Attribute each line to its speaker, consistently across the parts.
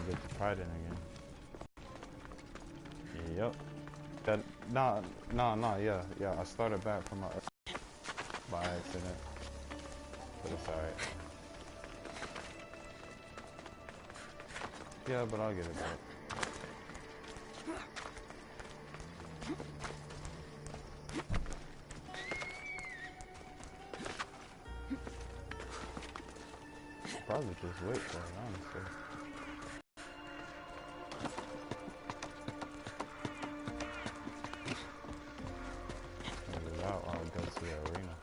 Speaker 1: get to try it again. Yep. That no, yeah. I started back from by accident, but it's alright. Yeah, but I'll get it back. Probably just wait for it, honestly. Get it out while I go to the arena.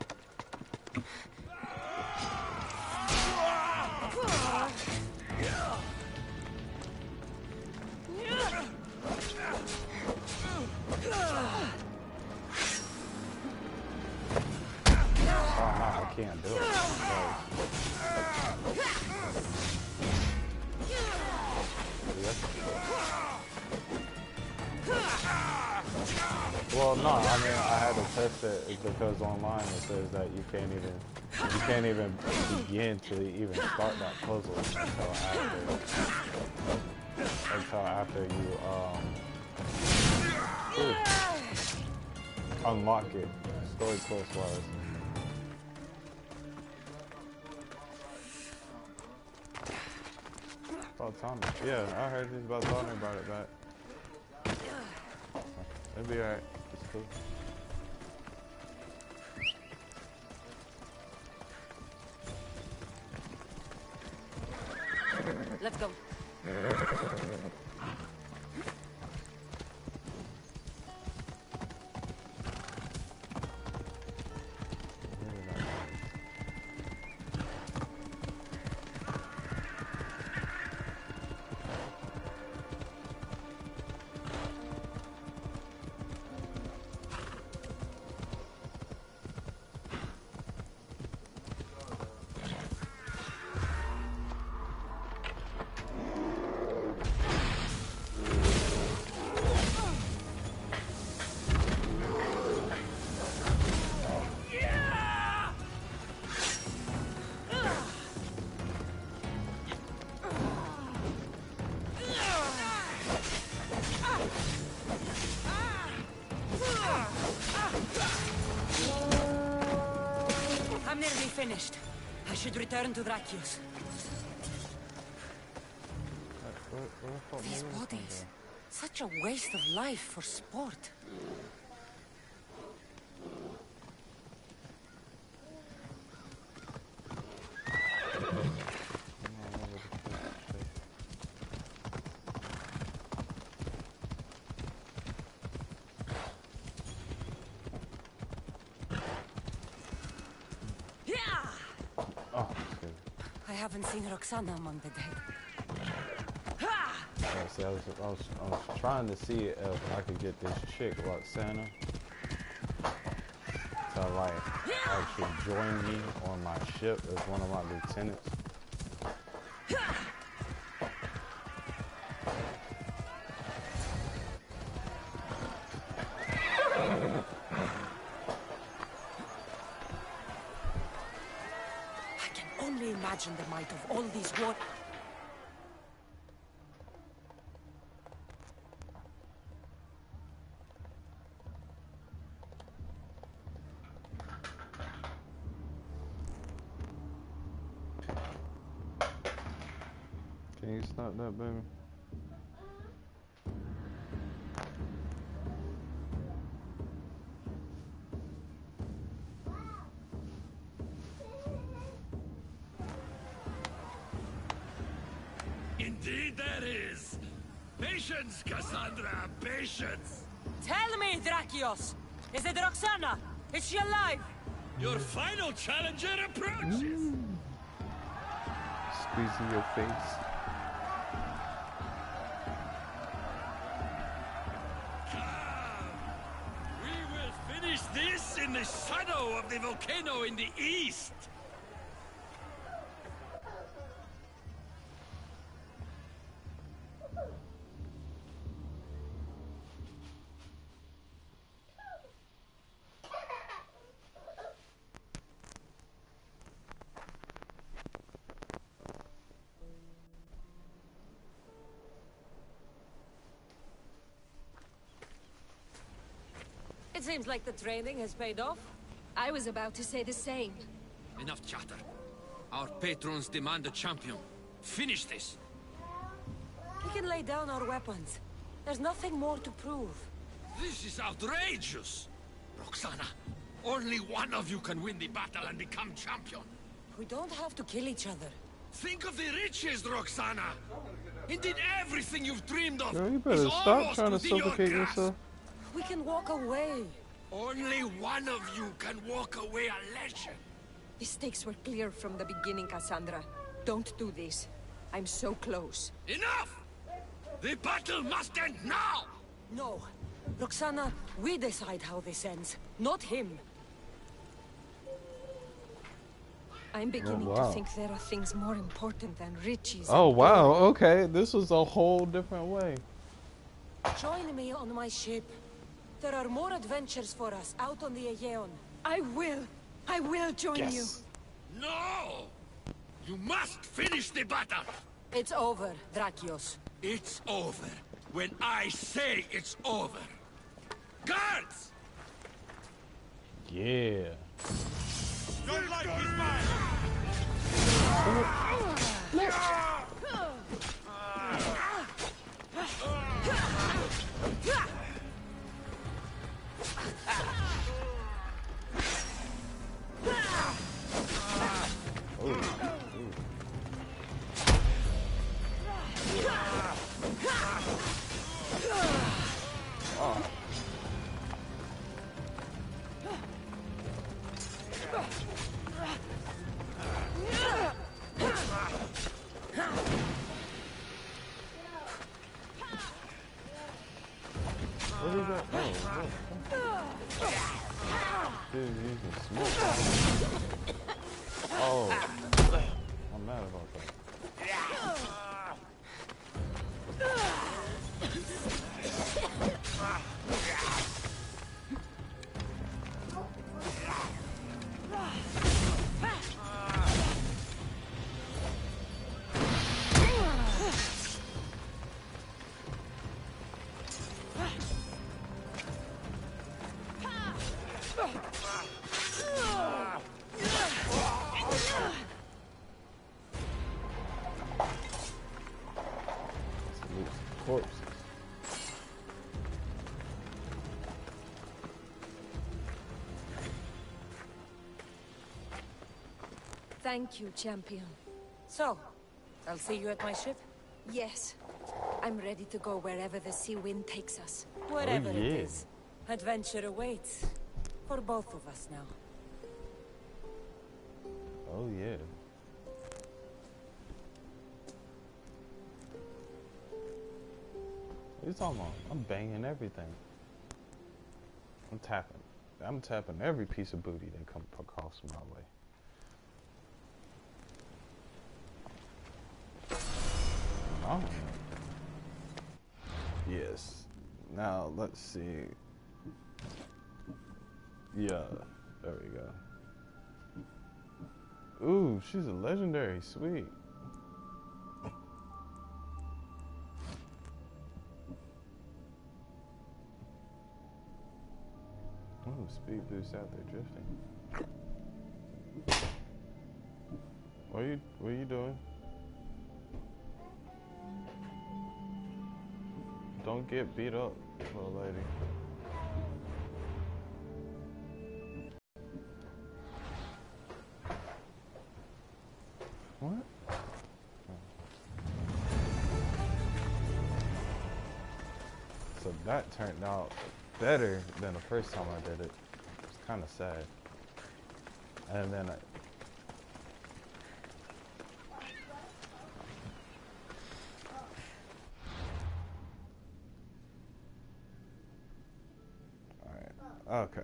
Speaker 1: Oh no, I can't do it. Well, no, I mean I had to test it because online it says that you can't even begin to even start that puzzle until after you unlock it. Story quest wise. About time. Yeah, I heard he's about talking about it back. It'll be alright. It's cool.
Speaker 2: Let's go. I'm nearly finished. I should return to Drakios. These bodies. Such a waste of life for sport. I haven't seen Roxana among the dead.
Speaker 1: Yeah, see, I was trying to see if I could get this chick, Roxana, to like actually join me on my ship as one of my lieutenants.
Speaker 2: Imagine the might of all these war.
Speaker 1: Can you stop that, baby?
Speaker 3: Indeed there is. Patience, Cassandra, patience.
Speaker 2: Tell me, Drakios! Is it Roxana? Is she alive?
Speaker 3: Your final challenger approaches.
Speaker 1: Squeezing your face.
Speaker 3: Come. We will finish this in the shadow of the volcano in the east.
Speaker 2: seems like the training has paid off.
Speaker 4: I was about to say the same.
Speaker 3: Enough chatter. Our patrons demand a champion. Finish this.
Speaker 2: We can lay down our weapons. There's nothing more to prove.
Speaker 3: This is outrageous. Roxana, only one of you can win the battle and become champion.
Speaker 2: We don't have to kill each other.
Speaker 3: Think of the riches, Roxana. Indeed, everything you've dreamed of
Speaker 1: Girl, you
Speaker 3: is
Speaker 1: better stop
Speaker 3: almost
Speaker 1: trying to
Speaker 3: within your
Speaker 1: suffocate
Speaker 3: grasp.
Speaker 1: yourself.
Speaker 2: We can walk away.
Speaker 3: Only one of you can walk away a legend.
Speaker 4: The stakes were clear from the beginning, Cassandra. Don't do this. I'm so close.
Speaker 3: Enough! The battle must end now!
Speaker 2: No. Roxana, we decide how this ends, not him.
Speaker 4: I'm beginning
Speaker 1: wow.
Speaker 4: to think there are things more important than riches.
Speaker 1: Oh
Speaker 4: and
Speaker 1: wow,
Speaker 4: glory.
Speaker 1: okay. This was a whole different way.
Speaker 2: Join me on my ship. There are more adventures for us out on the Aegean.
Speaker 4: I will join you.
Speaker 1: Yes.
Speaker 3: No! You must finish the battle!
Speaker 2: It's over, Drakios.
Speaker 3: It's over when I say it's over. Guards!
Speaker 1: Yeah.
Speaker 3: Your life is mine!
Speaker 1: What is that? Oh, what? Dude, using smoke. Oh, I'm mad about that. Corpses.
Speaker 4: Thank you, champion.
Speaker 2: So, I'll see you at my ship?
Speaker 4: Yes. I'm ready to go wherever the sea wind takes us.
Speaker 2: Wherever
Speaker 1: yeah.
Speaker 2: it is. Adventure awaits. For both of us now.
Speaker 1: Oh yeah. What are you talking about? I'm banging everything. I'm tapping every piece of booty that comes across my way. Oh. Yes. Now let's see. Yeah, there we go. Ooh, she's a legendary. Sweet. Ooh, speed boost out there drifting. What are you doing? Don't get beat up, little lady. What? So that turned out better than the first time I did it. It's kind of sad. And then okay.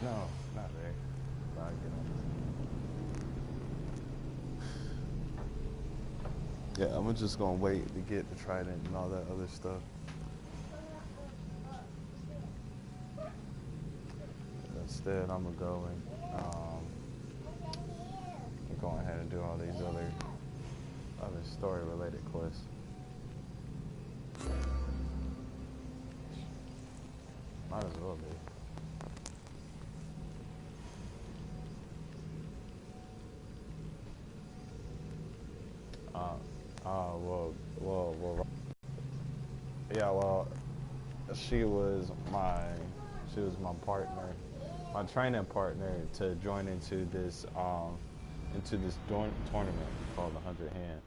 Speaker 1: No, not there. I'll get on. Yeah, I'm just gonna wait to get the trident and all that other stuff. Instead, I'm gonna go and go ahead and do all these other story-related quests. Might as well be. Well. Yeah, well, she was my partner, my training partner to join into this tournament called the 100 Hand.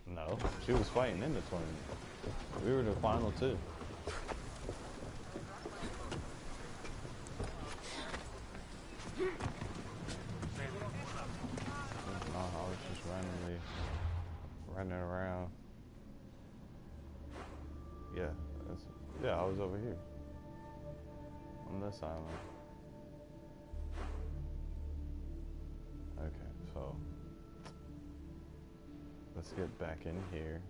Speaker 1: No, she was fighting in the tournament. We were the final two. I was just running around. Yeah, I was over here on this island. Okay, so let's get back in here.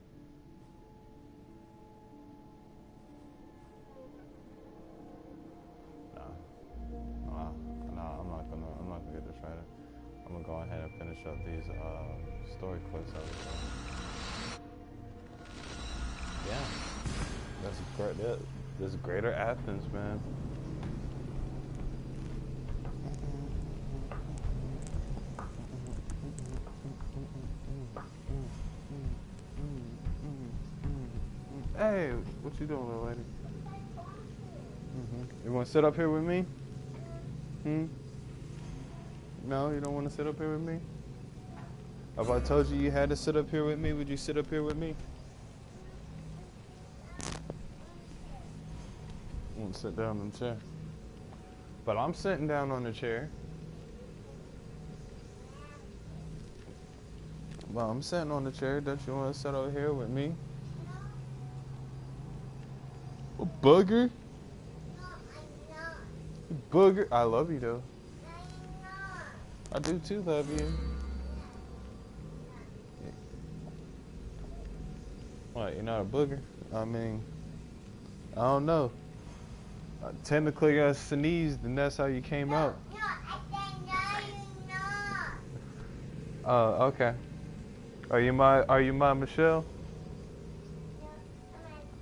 Speaker 1: I'm not gonna get distracted. I'm gonna go ahead and finish up these story quests I was doing. Yeah, that's great. This Greater Athens, man. Hey, what you doing, little lady? You want to sit up here with me? No, you don't want to sit up here with me? If I told you you had to sit up here with me, would you sit up here with me? I want to sit down on the chair. But I'm sitting down on the chair. Well, I'm sitting on the chair. Don't you want to sit over here with me? A booger?
Speaker 5: No, I'm not.
Speaker 1: Booger? I love you, though.
Speaker 5: No, I'm not.
Speaker 1: I do, too, love you. What, you're not a booger? I mean, I don't know. Technically, I sneezed, and that's how you came out.
Speaker 5: No, I said no, you're not.
Speaker 1: Oh, okay. Are you my Michelle?
Speaker 5: No, I'm a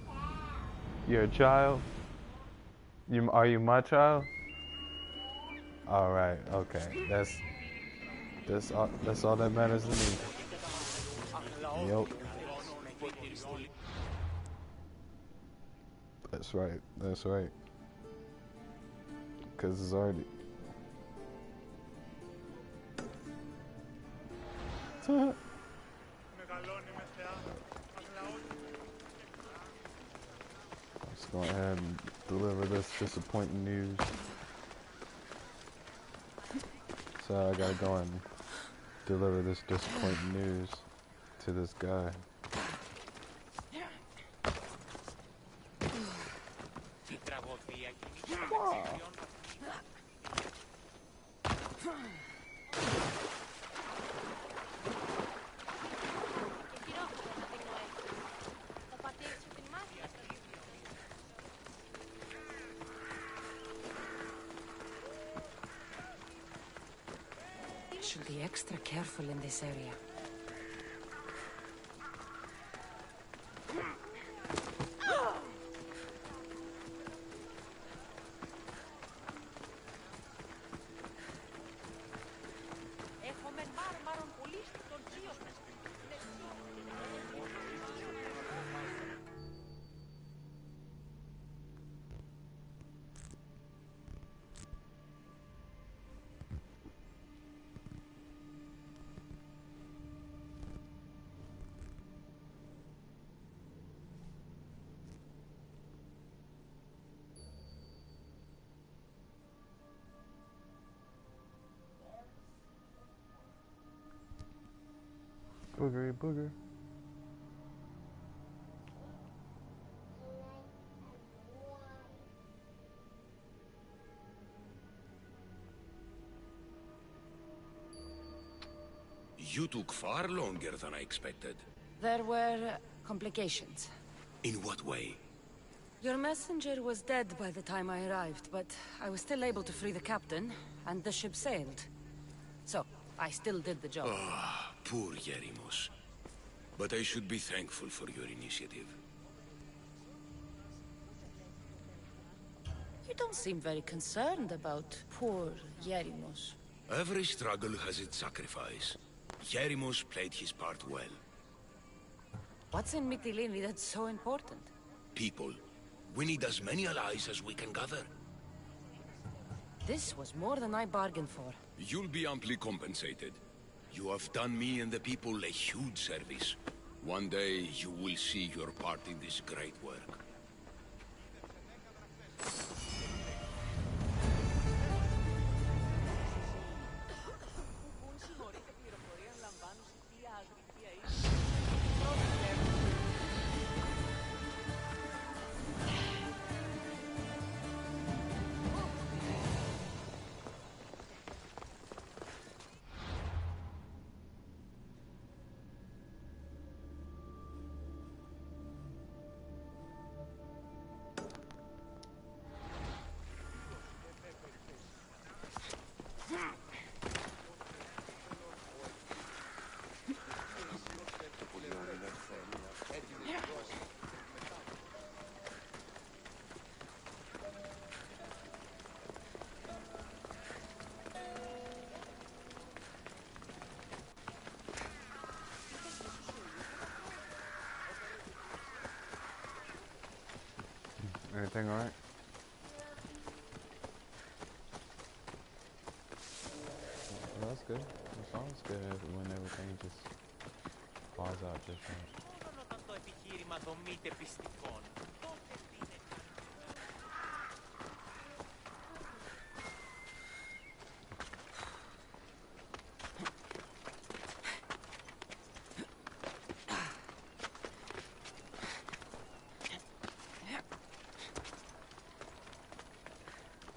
Speaker 5: child.
Speaker 1: You're a child? Are you my child? All right, okay. That's all that matters to me. Yep. That's right. That's right. Cause it's already. Let's go ahead and deliver this disappointing news. So I gotta go and deliver this disappointing news to this guy.
Speaker 2: Should be extra careful in this area.
Speaker 1: Boogery booger.
Speaker 3: You took far longer than I expected.
Speaker 2: There were complications.
Speaker 3: In what way?
Speaker 2: Your messenger was dead by the time I arrived, but I was still able to free the captain, and the ship sailed. So, I still did the job.
Speaker 3: Ah, poor Yerimos. But I should be thankful for your initiative.
Speaker 2: You don't seem very concerned about poor Yerimos.
Speaker 3: Every struggle has its sacrifice. Yerimos played his part well.
Speaker 2: What's in Mytilene that's so important?
Speaker 3: People. We need as many allies as we can gather.
Speaker 2: This was more than I bargained for.
Speaker 3: You'll be amply compensated. You have done me and the people a huge service. One day, you will see your part in this great work.
Speaker 1: Everything alright? Well, that's good. The song's good when everything just falls out just right.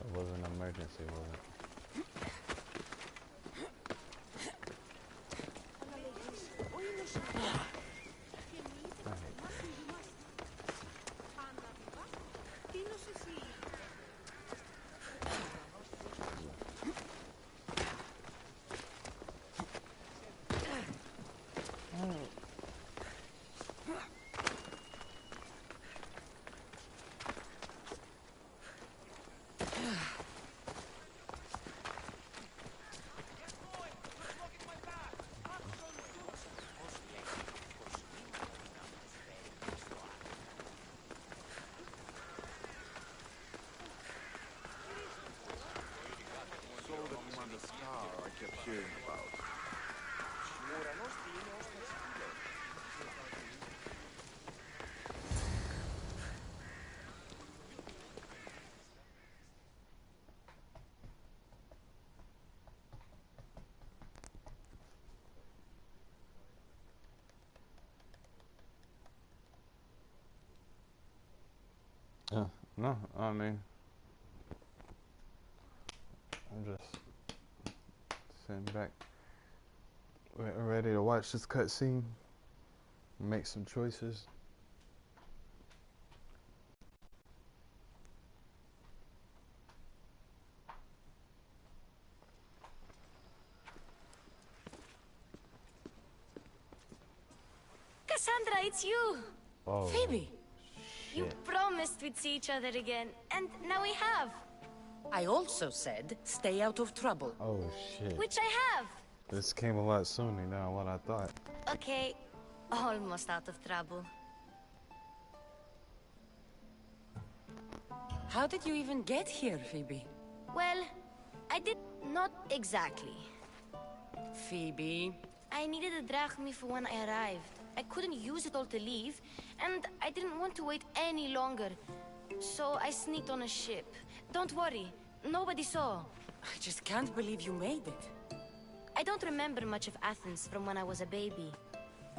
Speaker 1: It was an emergency, wasn't it? No, I mean, I'm just sitting back, ready to watch this cutscene, make some choices.
Speaker 6: Cassandra, it's you!
Speaker 1: Oh,
Speaker 2: Phoebe!
Speaker 6: You
Speaker 1: shit.
Speaker 6: promised we'd see each other again, and now we have.
Speaker 2: I also said, stay out of trouble.
Speaker 1: Oh shit.
Speaker 6: Which I have.
Speaker 1: This came a lot sooner than what I thought.
Speaker 6: Okay, almost out of trouble.
Speaker 2: How did you even get here, Phoebe?
Speaker 6: Well, I did not exactly.
Speaker 2: Phoebe...
Speaker 6: I needed a drachmi for when I arrived. I couldn't use it all to leave, and I didn't want to wait any longer. So I sneaked on a ship. Don't worry, nobody saw.
Speaker 2: I just can't believe you made it.
Speaker 6: I don't remember much of Athens from when I was a baby.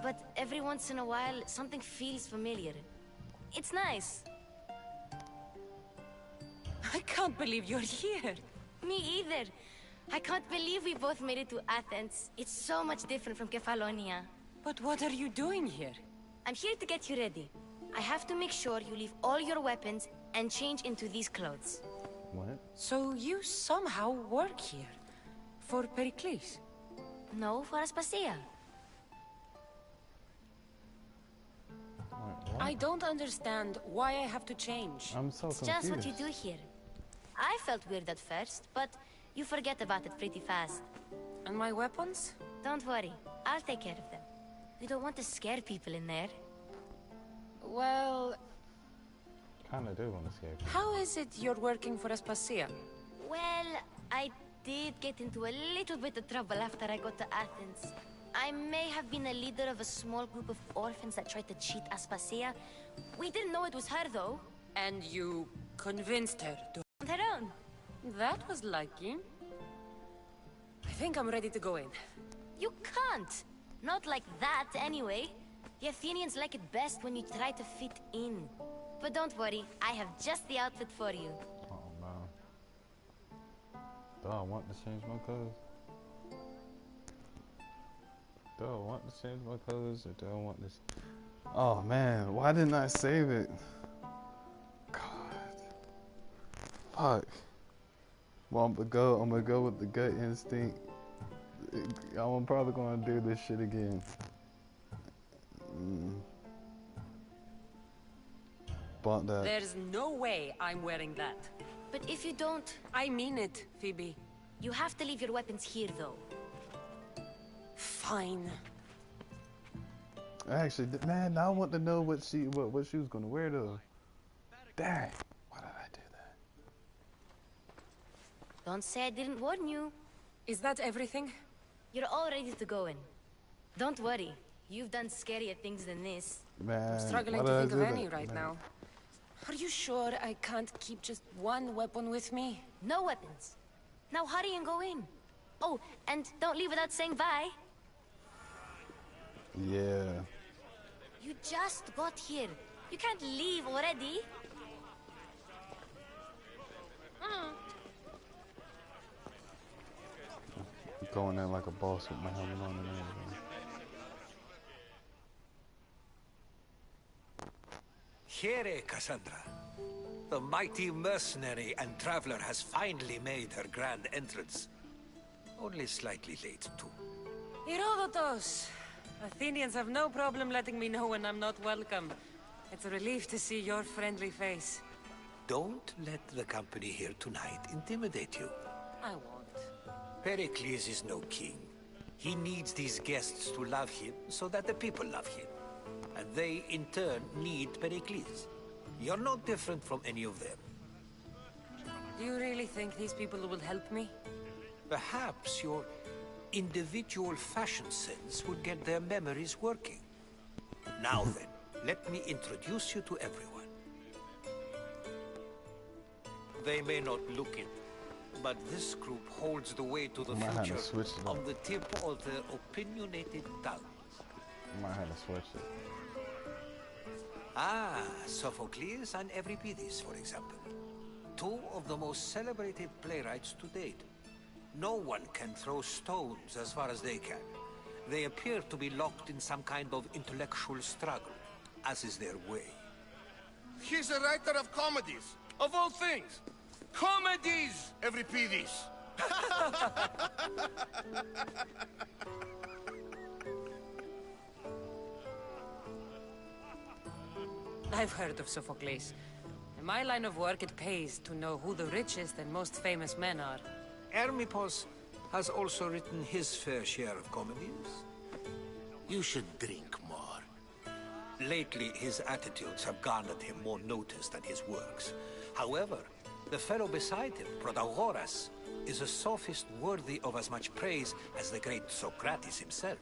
Speaker 6: But every once in a while, something feels familiar. It's nice.
Speaker 2: I can't believe you're here.
Speaker 6: Me either. I can't believe we both made it to Athens. It's so much different from Kefalonia.
Speaker 2: But what are you doing here?
Speaker 6: I'm here to get you ready. I have to make sure you leave all your weapons and change into these clothes.
Speaker 1: What?
Speaker 2: So you somehow work here. For Pericles?
Speaker 6: No, for Aspasia.
Speaker 1: Wait, what?
Speaker 2: I don't understand why I have to change.
Speaker 1: I'm so
Speaker 6: It's
Speaker 1: confused.
Speaker 6: just what you do here. I felt weird at first, but you forget about it pretty fast.
Speaker 2: And my weapons?
Speaker 6: Don't worry, I'll take care of them. We don't want to scare people in there.
Speaker 2: Well,
Speaker 1: Kinda do want to see it.
Speaker 2: how is it you're working for Aspasia?
Speaker 6: Well, I did get into a little bit of trouble after I got to Athens. I may have been a leader of a small group of orphans that tried to cheat Aspasia. We didn't know it was her, though.
Speaker 2: And you convinced her to...
Speaker 6: On her own.
Speaker 2: That was lucky. I think I'm ready to go in.
Speaker 6: You can't. Not like that, anyway. The Athenians like it best when you try to fit in. But don't worry, I have just the outfit for you.
Speaker 1: Oh no. Do I want to change my clothes? Do I want to change my clothes or do I want this? Oh man, why didn't I save it? God. Fuck. Well, I'm gonna go with the gut instinct. I'm probably gonna do this shit again. But that.
Speaker 2: There's no way I'm wearing that.
Speaker 6: But if you don't,
Speaker 2: I mean it, Phoebe.
Speaker 6: you have to leave your weapons here, though.
Speaker 2: Fine.
Speaker 1: Actually, man, I want to know what she was gonna wear though. Dang, why did I do that?
Speaker 6: Don't say I didn't warn you.
Speaker 2: Is that everything?
Speaker 6: You're all ready to go in. Don't worry, you've done scarier things than this.
Speaker 1: Man,
Speaker 2: I'm struggling
Speaker 1: why
Speaker 2: to
Speaker 1: did I
Speaker 2: think of
Speaker 1: do
Speaker 2: any
Speaker 1: that?
Speaker 2: right
Speaker 1: Man.
Speaker 2: now. Are you sure I can't keep just one weapon with me?
Speaker 6: No weapons. Now hurry and go in. Oh, and don't leave without saying bye.
Speaker 1: Yeah.
Speaker 6: You just got here. You can't leave already.
Speaker 1: Going in like a boss with my helmet on and everything.
Speaker 7: Here, Cassandra. The mighty mercenary and traveler has finally made her grand entrance. Only slightly late, too.
Speaker 2: Herodotus! Athenians have no problem letting me know when I'm not welcome. It's a relief to see your friendly face.
Speaker 7: Don't let the company here tonight intimidate you.
Speaker 2: I won't.
Speaker 7: Pericles is no king. He needs these guests to love him so that the people love him. And they, in turn, need Pericles. You're no different from any of them.
Speaker 2: Do you really think these people will help me?
Speaker 7: Perhaps your individual fashion sense would get their memories working. Now then, let me introduce you to everyone. They may not look it, but this group holds the way to the
Speaker 1: Might have to
Speaker 7: future
Speaker 1: switch it up.
Speaker 7: on the tip of their opinionated tongues.
Speaker 1: I might have to switch it.
Speaker 7: Ah, Sophocles and Euripides, for example. Two of the most celebrated playwrights to date. No one can throw stones as far as they can. They appear to be locked in some kind of intellectual struggle, as is their way.
Speaker 8: He's a writer of comedies, of all things. Comedies, Euripides.
Speaker 2: I've heard of Sophocles. In my line of work, it pays to know who the richest and most famous men are.
Speaker 7: Hermippos has also written his fair share of comedies. You should drink more. Lately, his attitudes have garnered him more notice than his works. However, the fellow beside him, Protagoras, is a sophist worthy of as much praise as the great Socrates himself.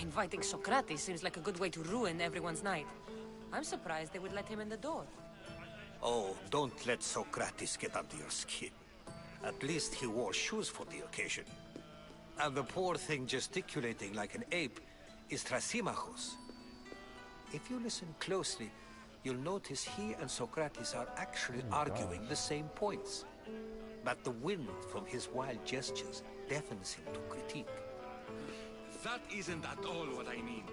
Speaker 2: Inviting Socrates seems like a good way to ruin everyone's night. I'm surprised they would let him in the door.
Speaker 7: Oh, don't let Socrates get under your skin. At least he wore shoes for the occasion. And the poor thing gesticulating like an ape is Thrasymachus. If you listen closely, you'll notice he and Socrates are actually arguing the same points. But the wind from his wild gestures deafens him to critique.
Speaker 3: That isn't at all what I mean.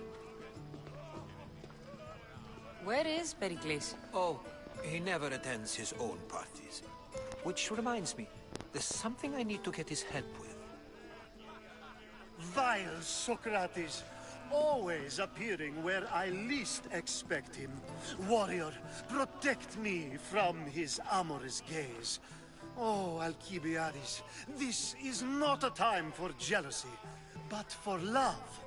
Speaker 2: Where is Pericles?
Speaker 7: Oh, he never attends his own parties. Which reminds me, There's something I need to get his help with.
Speaker 9: Vile Socrates, always appearing where I least expect him. Warrior, protect me from his amorous gaze. Oh, Alcibiades, this is not a time for jealousy, but for love.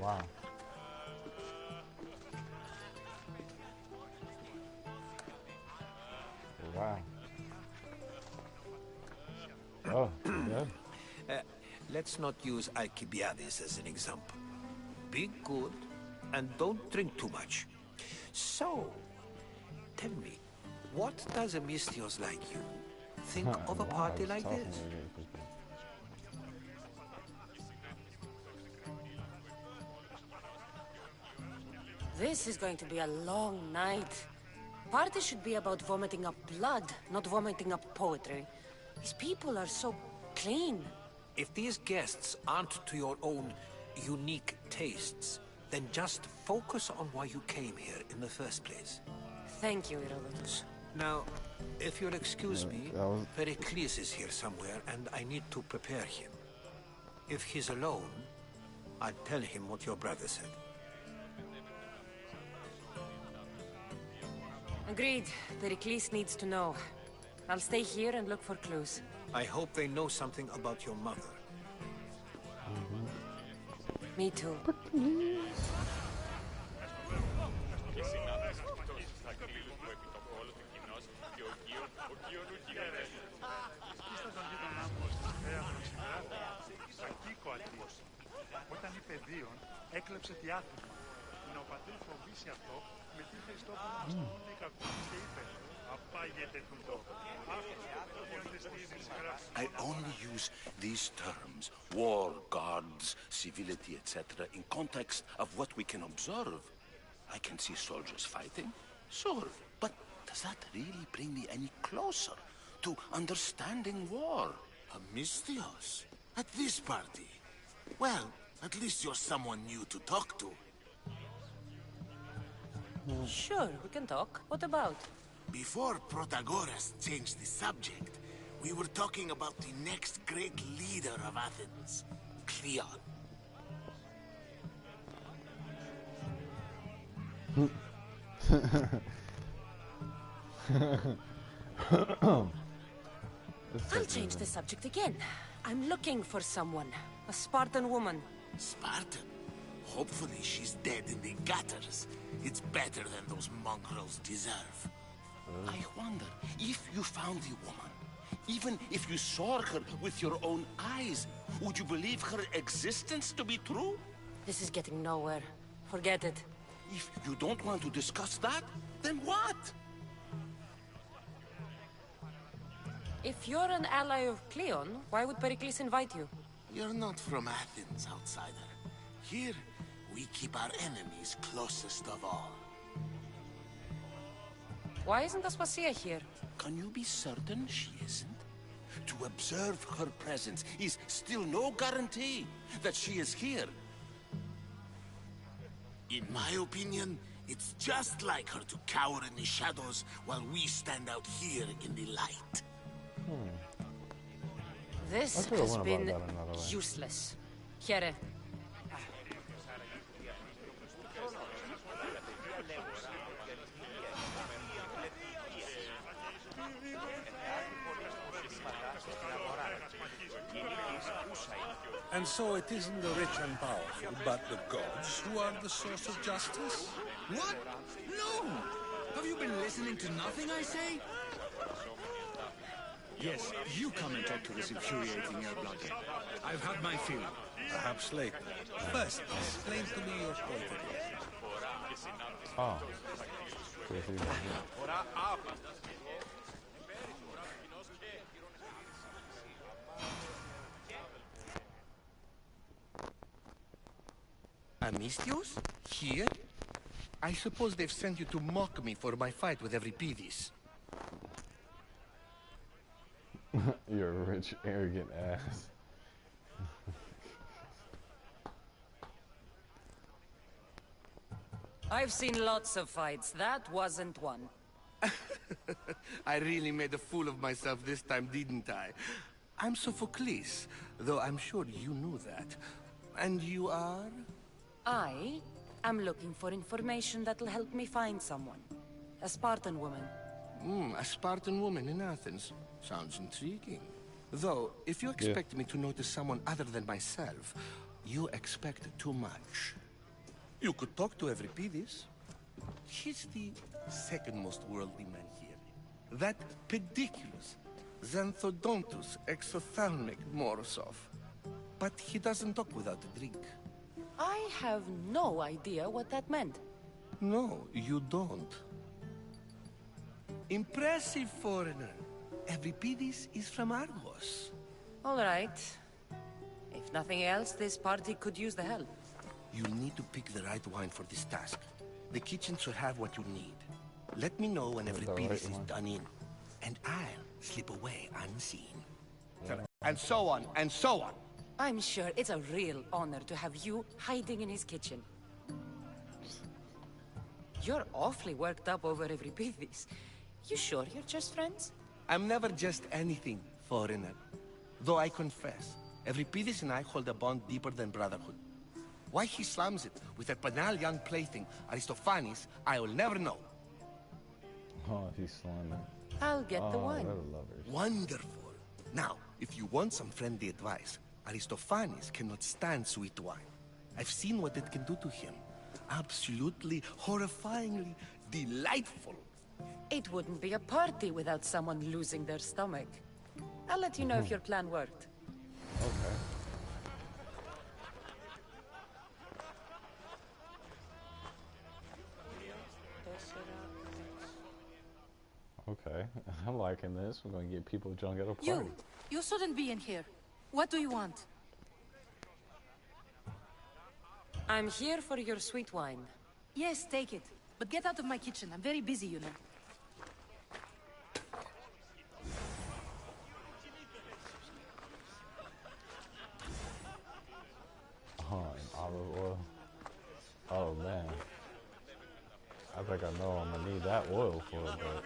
Speaker 1: Wow. Wow. Oh, yeah.
Speaker 7: Let's not use Alcibiades as an example. Be good, and don't drink too much. So, tell me, what does a Mistios like you think of a party like this?
Speaker 2: This is going to be a long night. Party should be about vomiting up blood, not vomiting up poetry. These people are so clean.
Speaker 7: If these guests aren't to your own unique tastes, then just focus on why you came here in the first place.
Speaker 2: Thank you, Herodotus.
Speaker 7: Now, if you'll excuse me, Pericles is here somewhere, and I need to prepare him. If he's alone, I'll tell him what your brother said.
Speaker 2: Agreed. Pericles needs to know. I'll stay here and look for clues.
Speaker 7: I hope they know something about your mother.
Speaker 2: Me too.
Speaker 10: Όταν είπε Δίον, έκλεψε τη Άθηνα. Να ο πατήρ φοβήσει αυτό, μετήχε στο όνομα να αστυνούνται οι κακούς και είπε «Απάγεται τούτο».
Speaker 3: I only use these terms, war, gods, civility, etc., in context of what we can observe. I can see soldiers fighting, sure, but does that really bring me any closer to understanding war?
Speaker 8: Amistios? At this party? Well, at least you're someone new to talk to.
Speaker 2: Sure, we can talk. What about?
Speaker 8: Before Protagoras changed the subject, we were talking about the next great leader of Athens, Cleon.
Speaker 2: I'll change the subject again. I'm looking for someone. A Spartan woman.
Speaker 8: Spartan? Hopefully she's dead in the gutters. It's better than those mongrels deserve.
Speaker 3: I wonder if you found the woman, even if you saw her with your own eyes, would you believe her existence to be true?
Speaker 2: This is getting nowhere. Forget it.
Speaker 3: If you don't want to discuss that, then what?
Speaker 2: If you're an ally of Cleon, why would Pericles invite you?
Speaker 8: You're not from Athens, outsider. Here, we keep our enemies closest of all.
Speaker 2: Why isn't Aspasia here?
Speaker 3: Can you be certain she isn't? To observe her presence is still no guarantee that she is here.
Speaker 8: In my opinion, it's just like her to cower in the shadows while we stand out here in the light.
Speaker 2: This has been useless. Here.
Speaker 11: And so it isn't the rich and powerful, but the gods who are the source of justice?
Speaker 12: What? No! Have you been listening to nothing I say? Yes, you come and talk to this infuriating air blockade. I've had my fill.
Speaker 11: Perhaps later. First, explain to me your point of view.
Speaker 1: Oh.
Speaker 8: Amistios? Here? I suppose they've sent you to mock me for my fight with Euripides.
Speaker 1: You're a rich, arrogant ass.
Speaker 2: I've seen lots of fights. That wasn't one.
Speaker 8: I really made a fool of myself this time, didn't I? I'm Sophocles, though I'm sure you knew that. And you are?
Speaker 2: I am looking for information that'll help me find someone. A Spartan woman.
Speaker 8: A Spartan woman in Athens. Sounds intriguing. Though, if you expect me to notice someone other than myself, you expect too much. You could talk to Euripides. He's the second most worldly man here. That pediculous, xanthodontus exophthalmic Morosov. But he doesn't talk without a drink.
Speaker 2: I have no idea what that meant.
Speaker 8: No, you don't. Impressive, foreigner. Euripides is from Argos.
Speaker 2: All right. If nothing else, this party could use the help.
Speaker 8: You need to pick the right wine for this task. The kitchen should have what you need. Let me know when Euripides is done in, and I'll slip away unseen. And so on, and so on.
Speaker 2: I'm sure it's a real honor to have you hiding in his kitchen. You're awfully worked up over Euripides. You sure you're just friends?
Speaker 8: I'm never just anything, foreigner. Though I confess, Euripides and I hold a bond deeper than brotherhood. Why he slams it with that banal young plaything, Aristophanes, I will never know.
Speaker 1: Oh, he's slamming.
Speaker 2: I'll get the wine.
Speaker 8: Wonderful. Now, if you want some friendly advice, Aristophanes cannot stand sweet wine. I've seen what it can do to him. Absolutely, horrifyingly delightful.
Speaker 2: It wouldn't be a party without someone losing their stomach. I'll let you know if your plan worked.
Speaker 1: Okay. Okay, I'm liking this. We're gonna get people drunk at a party.
Speaker 13: You shouldn't be in here. What do you want?
Speaker 2: I'm here for your sweet wine.
Speaker 13: Yes, take it. But get out of my kitchen. I'm very busy, you know.
Speaker 1: Oh, and olive oil. Oh man. I think I know I'm gonna need that oil for it, but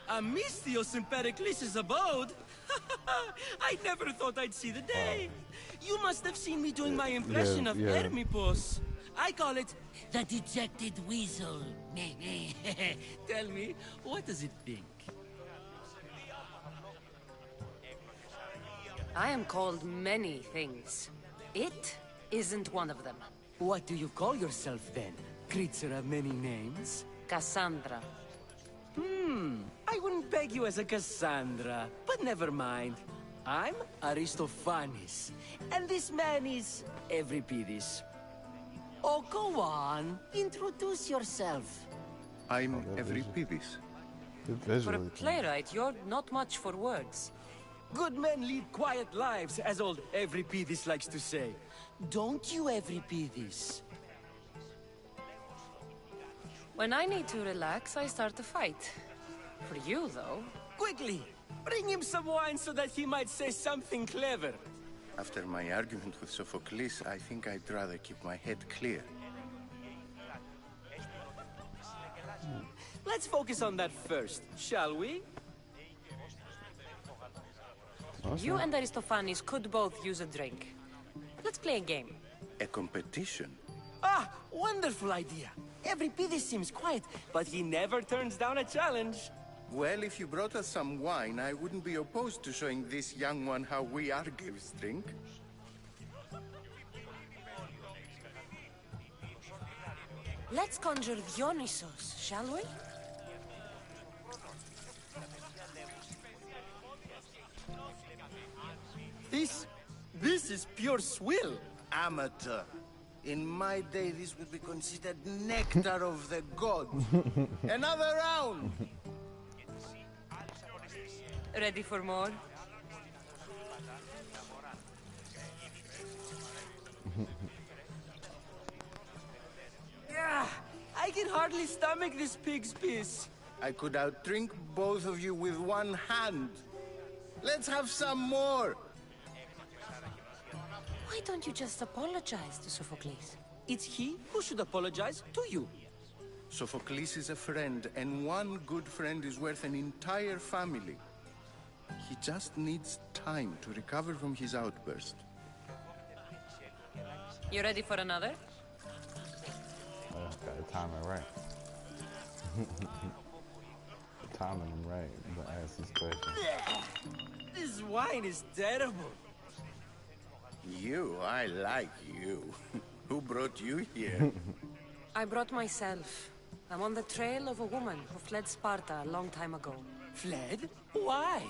Speaker 14: Amistios in Pericles' abode? I never thought I'd see the day. You must have seen me doing my impression of Hermipos. I call it the dejected weasel. Tell me, what does it think?
Speaker 2: I am called many things. It isn't one of them.
Speaker 14: What do you call yourself then? Creature of many names?
Speaker 2: Cassandra.
Speaker 14: I wouldn't peg you as a Cassandra, but never mind. I'm Aristophanes, and this man is Euripides. Oh, go on. Introduce yourself.
Speaker 15: I'm Euripides.
Speaker 2: For a playwright, you're not much for words.
Speaker 14: Good men lead quiet lives, as old Euripides likes to say. Don't you, Euripides?
Speaker 2: When I need to relax, I start a fight. For you, though...
Speaker 14: Quickly! Bring him some wine so that he might say something clever.
Speaker 15: After my argument with Sophocles, I think I'd rather keep my head clear.
Speaker 14: Let's focus on that first, shall we?
Speaker 2: You and Aristophanes could both use a drink. Let's play a game.
Speaker 15: A competition?
Speaker 14: Ah, wonderful idea. Euripides seems quiet, but he never turns down a challenge.
Speaker 15: Well, if you brought us some wine, I wouldn't be opposed to showing this young one how we Argives drink.
Speaker 2: Let's conjure Dionysos, shall we?
Speaker 14: This is pure swill.
Speaker 8: Amateur. In my day, this would be considered nectar of the gods. Another round!
Speaker 2: Ready for more?
Speaker 14: Yeah, I can hardly stomach this pig's piss.
Speaker 8: I could outdrink both of you with one hand. Let's have some more!
Speaker 2: Why don't you just apologize to Sophocles?
Speaker 14: It's he who should apologize to you.
Speaker 15: Sophocles is a friend, and one good friend is worth an entire family. He just needs time to recover from his outburst.
Speaker 2: You ready for another?
Speaker 1: Gotta time it right. Timing them right, but ask these questions.
Speaker 14: This wine is terrible.
Speaker 15: You, I like you. Who brought you here?
Speaker 2: I brought myself. I'm on the trail of a woman who fled Sparta a long time ago.
Speaker 14: Fled? Why?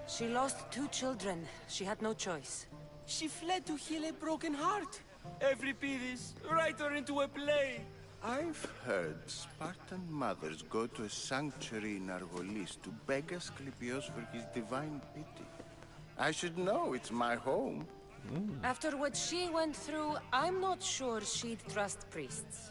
Speaker 2: She lost 2 children. She had no choice.
Speaker 14: She fled to heal a broken heart. Euripides, write her into a play.
Speaker 15: I've heard Spartan mothers go to a sanctuary in Argolis to beg Asclepios for his divine pity. I should know, it's my home.
Speaker 2: After what she went through, I'm not sure she'd trust priests.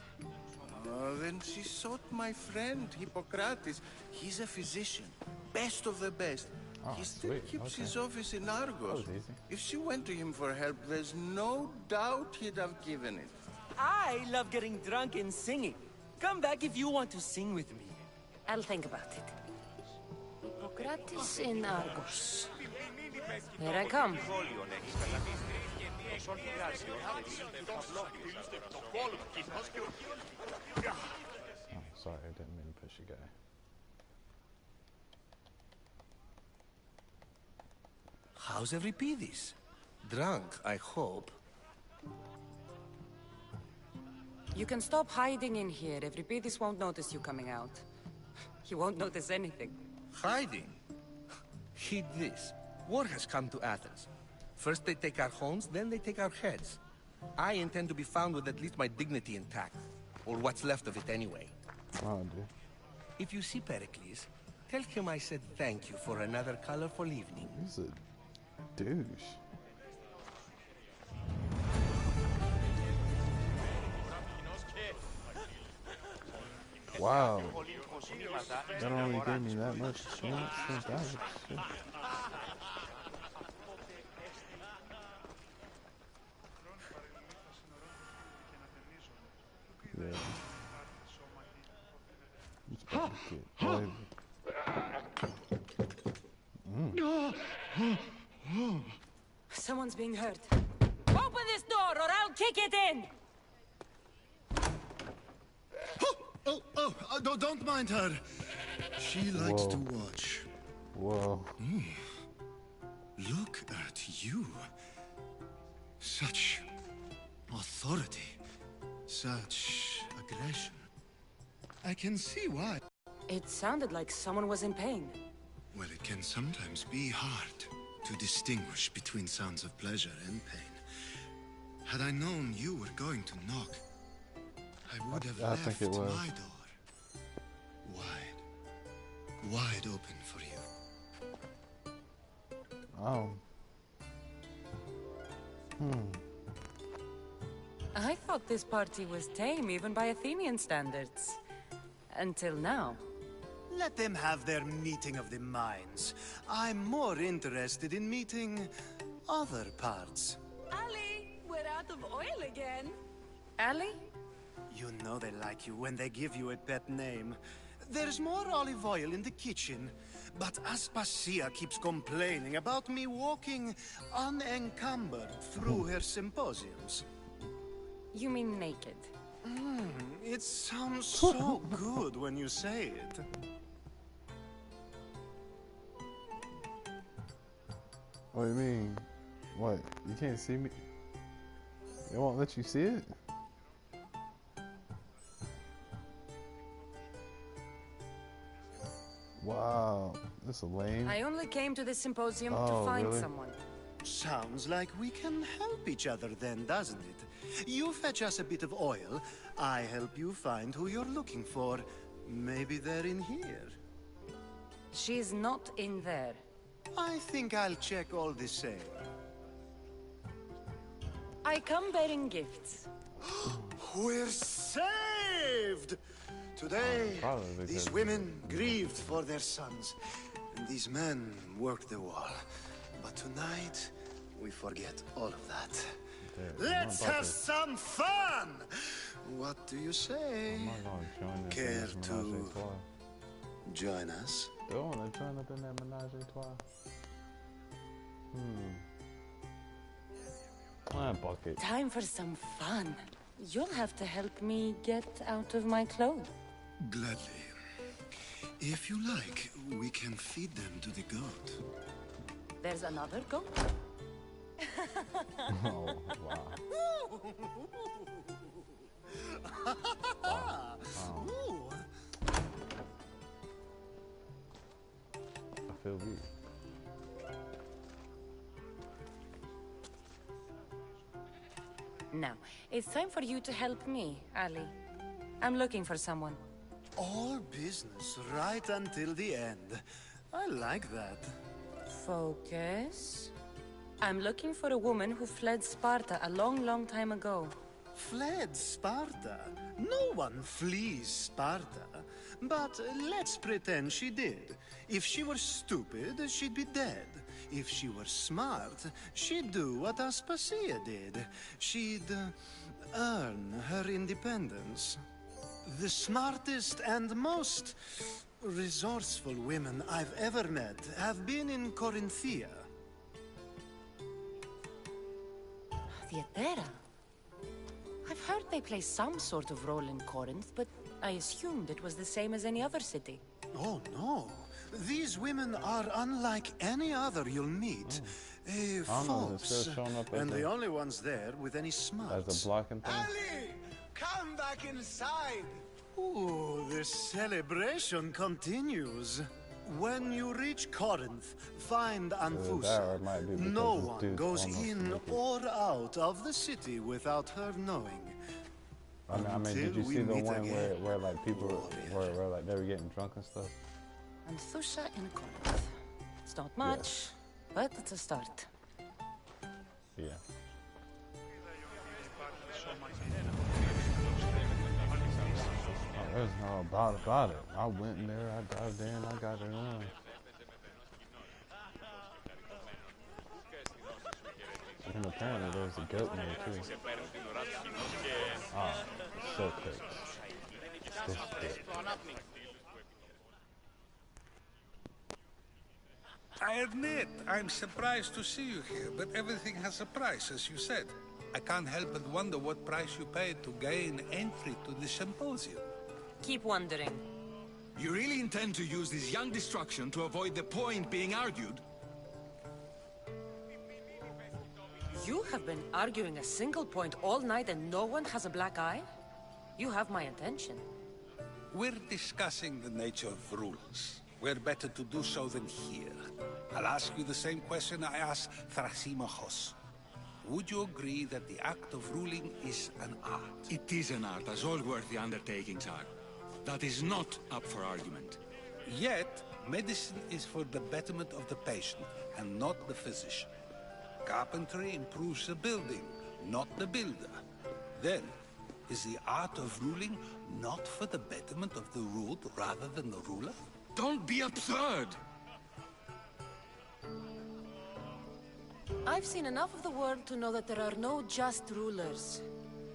Speaker 15: Then she sought my friend, Hippocrates. He's a physician, best of the best. He still keeps his office in Argos. If she went to him for help, there's no doubt he'd have given it.
Speaker 14: I love getting drunk and singing. Come back if you want to sing with me.
Speaker 2: I'll think about it. Hippocrates in Argos. Here I come.
Speaker 1: Oh, sorry, I didn't mean to push you, guy.
Speaker 7: How's Euripides? Drunk, I hope.
Speaker 2: You can stop hiding in here. Euripides won't notice you coming out. He won't notice anything.
Speaker 7: Hiding? Heed this. War has come to Athens. First they take our homes, then they take our heads. I intend to be found with at least my dignity intact. Or what's left of it anyway.
Speaker 1: Oh, dude.
Speaker 7: If you see Pericles, tell him I said thank you for another colorful evening.
Speaker 1: He's a douche. Wow. That only gave me that much chance. That was shit. Yeah. You supposed to get oily.
Speaker 2: Someone's being hurt. Open this door or I'll kick it in!
Speaker 9: Don't mind her. She likes to watch.
Speaker 1: Whoa.
Speaker 9: Look at you. Such authority. Such aggression. I can see why.
Speaker 2: It sounded like someone was in pain.
Speaker 9: Well, it can sometimes be hard to distinguish between sounds of pleasure and pain. Had I known you were going to knock, I would have left my door wide open for you.
Speaker 2: I thought this party was tame even by Athenian standards. Until now.
Speaker 9: Let them have their meeting of the minds. I'm more interested in meeting other parts.
Speaker 13: Ali, we're out of oil again.
Speaker 2: Ali?
Speaker 9: You know they like you when they give you a pet name. There's more olive oil in the kitchen, but Aspasia keeps complaining about me walking unencumbered through her symposiums.
Speaker 2: You mean naked?
Speaker 9: It sounds so good when you say it.
Speaker 1: What do you mean? What? You can't see me? They won't let you see it? Wow, this is lame.
Speaker 2: I only came to this symposium to find someone.
Speaker 9: Sounds like we can help each other then, doesn't it? You fetch us a bit of oil, I help you find who you're looking for. Maybe they're in here.
Speaker 2: She's not in there.
Speaker 9: I think I'll check all the same.
Speaker 2: I come bearing gifts.
Speaker 9: We're saved! Today, these women grieved for their sons, and these men worked the wall. But tonight, we forget all of that. Let Let's have some fun! What do you say? Care to join us?
Speaker 1: They want to join up in that menage a trois. Bucket.
Speaker 2: Time for some fun. You'll have to help me get out of my clothes.
Speaker 9: Gladly. If you like, we can feed them to the goat.
Speaker 2: There's another goat?
Speaker 1: Oh, wow. Wow. I feel weak.
Speaker 2: Now, it's time for you to help me, Ali. I'm looking for someone.
Speaker 9: All business right until the end. I like that.
Speaker 2: Focus. I'm looking for a woman who fled Sparta a long, long time ago.
Speaker 9: Fled Sparta? No one flees Sparta. But let's pretend she did. If she were stupid, she'd be dead. If she were smart, she'd do what Aspasia did. She'd earn her independence. The smartest and most resourceful women I've ever met have been in Corinthia.
Speaker 2: Theatera? I've heard they play some sort of role in Corinth, but I assumed it was the same as any other city.
Speaker 9: Oh, no. These women are unlike any other you'll meet. False. And the only ones there with any smarts.
Speaker 1: As a blocking thing?
Speaker 9: Ali! Come back inside! Ooh, the celebration continues. When you reach Corinth, find Anfusa. No one goes in or out of the city without her knowing.
Speaker 1: I mean, did you see the one where like people were like they were getting drunk and stuff?
Speaker 2: Anfusa in Corinth. It's not much, but it's a start.
Speaker 1: Yeah. There's no about it. I went in there, I dived in, I got it on. And apparently there was a goat in there too. Ah, so quick. This quick.
Speaker 11: I admit, I'm surprised to see you here, but everything has a price, as you said. I can't help but wonder what price you paid to gain entry to the symposium.
Speaker 2: Keep wondering.
Speaker 12: You really intend to use this young destruction to avoid the point being argued?
Speaker 2: You have been arguing a single point all night and no one has a black eye? You have my attention.
Speaker 11: We're discussing the nature of rules. We're better to do so than here. I'll ask you the same question I asked Thrasymachos. Would you agree that the act of ruling is an art?
Speaker 12: It is an art, as all worthy undertakings are. That is not up for argument.
Speaker 11: Yet, medicine is for the betterment of the patient, and not the physician. Carpentry improves the building, not the builder. Then, is the art of ruling not for the betterment of the ruled rather than the ruler?
Speaker 12: Don't be absurd!
Speaker 2: I've seen enough of the world to know that there are no just rulers.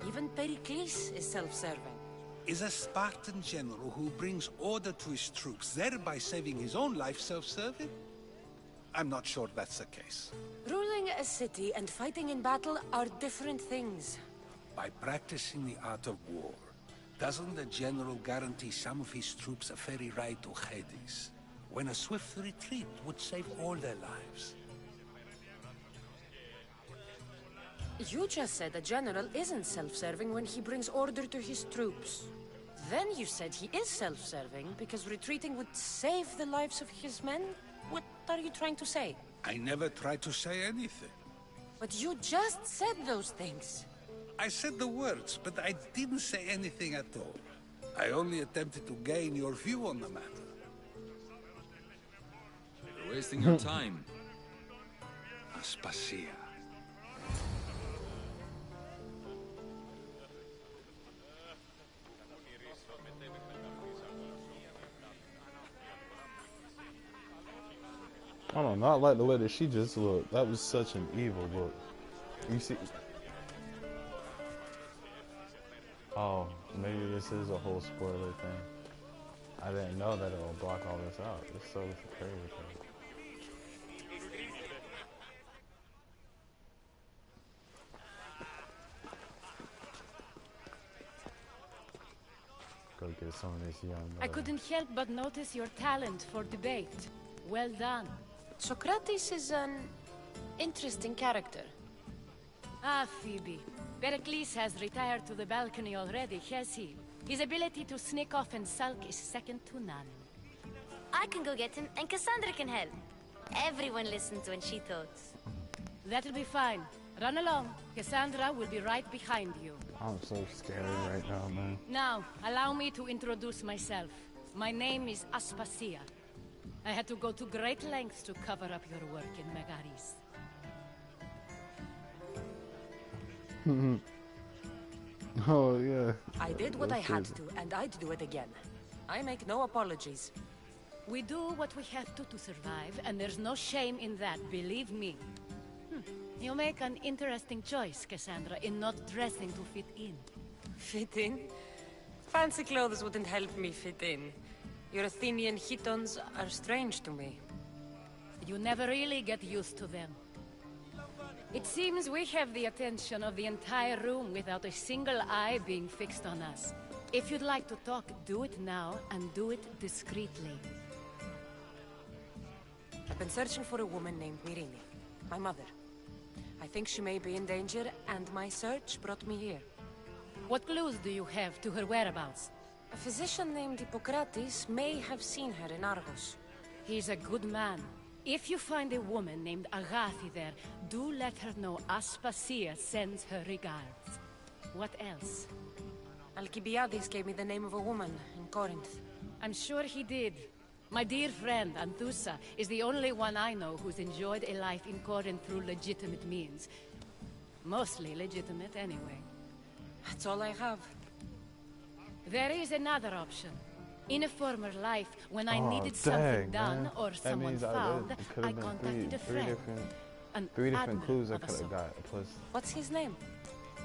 Speaker 2: Even Pericles is self-serving.
Speaker 11: Is a Spartan general who brings order to his troops, thereby saving his own life, self-serving? I'm not sure that's the case.
Speaker 2: Ruling a city and fighting in battle are different things.
Speaker 11: By practicing the art of war, doesn't the general guarantee some of his troops a ferry ride to Hades, when a swift retreat would save all their lives?
Speaker 2: You just said a general isn't self-serving when he brings order to his troops. Then you said he is self-serving because retreating would save the lives of his men? What are you trying to say?
Speaker 11: I never tried to say anything.
Speaker 2: But you just said those things.
Speaker 11: I said the words, but I didn't say anything at all. I only attempted to gain your view on the matter.
Speaker 12: You're wasting your time.
Speaker 11: Aspasia.
Speaker 1: I don't know, not like the way that she just looked. That was such an evil look. You see, Oh, maybe this is a whole spoiler thing. I didn't know that it will block all this out. It's so crazy. Go get some of this young.
Speaker 2: I couldn't help but notice your talent for debate. Well done. Socrates is an interesting character. Ah, Phoebe. Pericles has retired to the balcony already, has he? His ability to sneak off and sulk is second to none.
Speaker 6: I can go get him, and Cassandra can help. Everyone listens when she talks.
Speaker 2: That'll be fine. Run along. Cassandra will be right behind you.
Speaker 1: I'm so scared right now, man.
Speaker 2: Now, allow me to introduce myself. My name is Aspasia. I had to go to great lengths to cover up your work in Megaris.
Speaker 1: Oh, yeah.
Speaker 2: I did what I had to, and I'd do it again. I make no apologies. We do what we have to survive, and there's no shame in that, believe me. You make an interesting choice, Cassandra, in not dressing to fit in. Fit in? Fancy clothes wouldn't help me fit in. Your Athenian chitons are strange to me. You never really get used to them. It seems we have the attention of the entire room without a single eye being fixed on us. If you'd like to talk, do it now, and do it discreetly. I've been searching for a woman named Myrine, my mother. I think she may be in danger, and my search brought me here. What clues do you have to her whereabouts? A physician named Hippocrates may have seen her in Argos. He's a good man. If you find a woman named Agathi there, do let her know Aspasia sends her regards. What else? Alcibiades gave me the name of a woman in Corinth. I'm sure he did. My dear friend, Anthusa, is the only one I know who's enjoyed a life in Corinth through legitimate means. Mostly legitimate, anyway. That's all I have. There is another option. In a former life, when I needed something done or someone found, I contacted a friend.
Speaker 1: Three different clues I could have got.
Speaker 2: What's his name?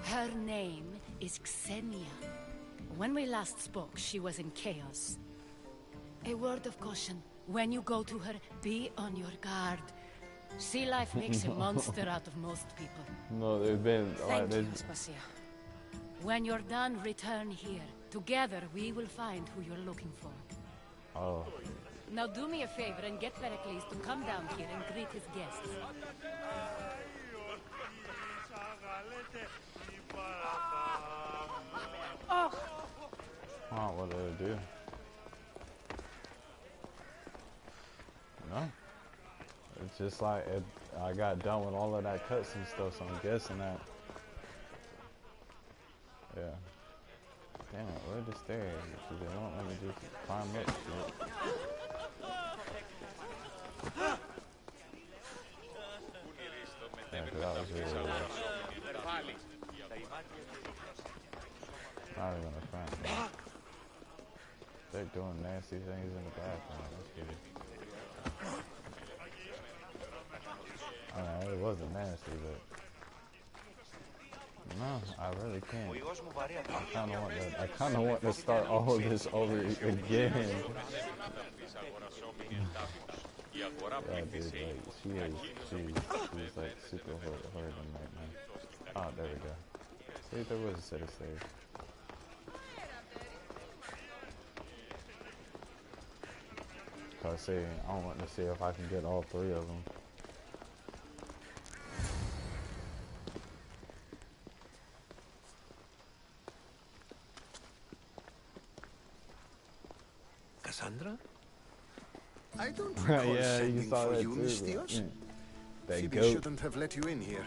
Speaker 2: Her name is Xenia. When we last spoke, she was in chaos. A word of caution. When you go to her, be on your guard. Sea life makes a monster out of most people.
Speaker 1: No, they've been...
Speaker 2: Thank you, Aspasia. When you're done, return here. Together, we will find who you're looking for.
Speaker 1: Oh.
Speaker 2: Now do me a favor and get Pericles to come down here and greet his guests.
Speaker 1: Oh, what did it do? No. It's just like I got done with all of that cutscene stuff, so I'm guessing that. Yeah. Damn it, where are the stairs? Because they won't let me just climb up shit. Yeah, because that was really weird. Not even a front. They're doing nasty things in the bathroom. Let's get it. I mean, it wasn't nasty, but no, I really can't. I kind of want to start all of this over again. Yeah, dude, like, she's like super hurting right now. Oh, there we go. See, there was a set of stairs. So I see, I want to see if I can get all three of them.
Speaker 7: Cassandra? I don't recall
Speaker 1: yeah,
Speaker 7: sending
Speaker 1: you saw
Speaker 7: for
Speaker 1: that
Speaker 7: you,
Speaker 1: too,
Speaker 7: Mystios. Phoebe
Speaker 1: goat.
Speaker 7: shouldn't have let you in here.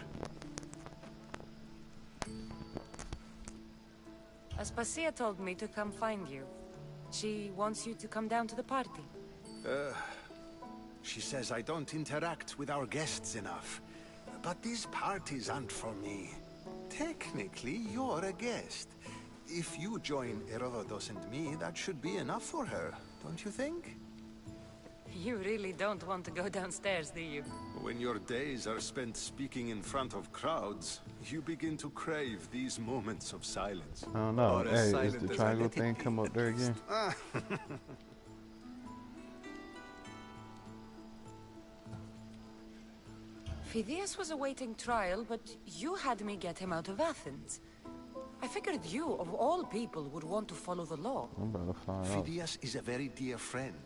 Speaker 2: Aspasia told me to come find you. She wants you to come down to the party.
Speaker 15: She says I don't interact with our guests enough. But these parties aren't for me. Technically, you're a guest. If you join Herodotus and me, that should be enough for her, don't you think?
Speaker 2: You really don't want to go downstairs, do you?
Speaker 16: When your days are spent speaking in front of crowds, you begin to crave these moments of silence.
Speaker 1: I don't know. Hey, is the triangle thing come up there again?
Speaker 2: Phidias was awaiting trial, but you had me get him out of Athens. I figured you, of all people, would want to follow the law.
Speaker 1: I'm about to find out.
Speaker 16: Phidias is a very dear friend.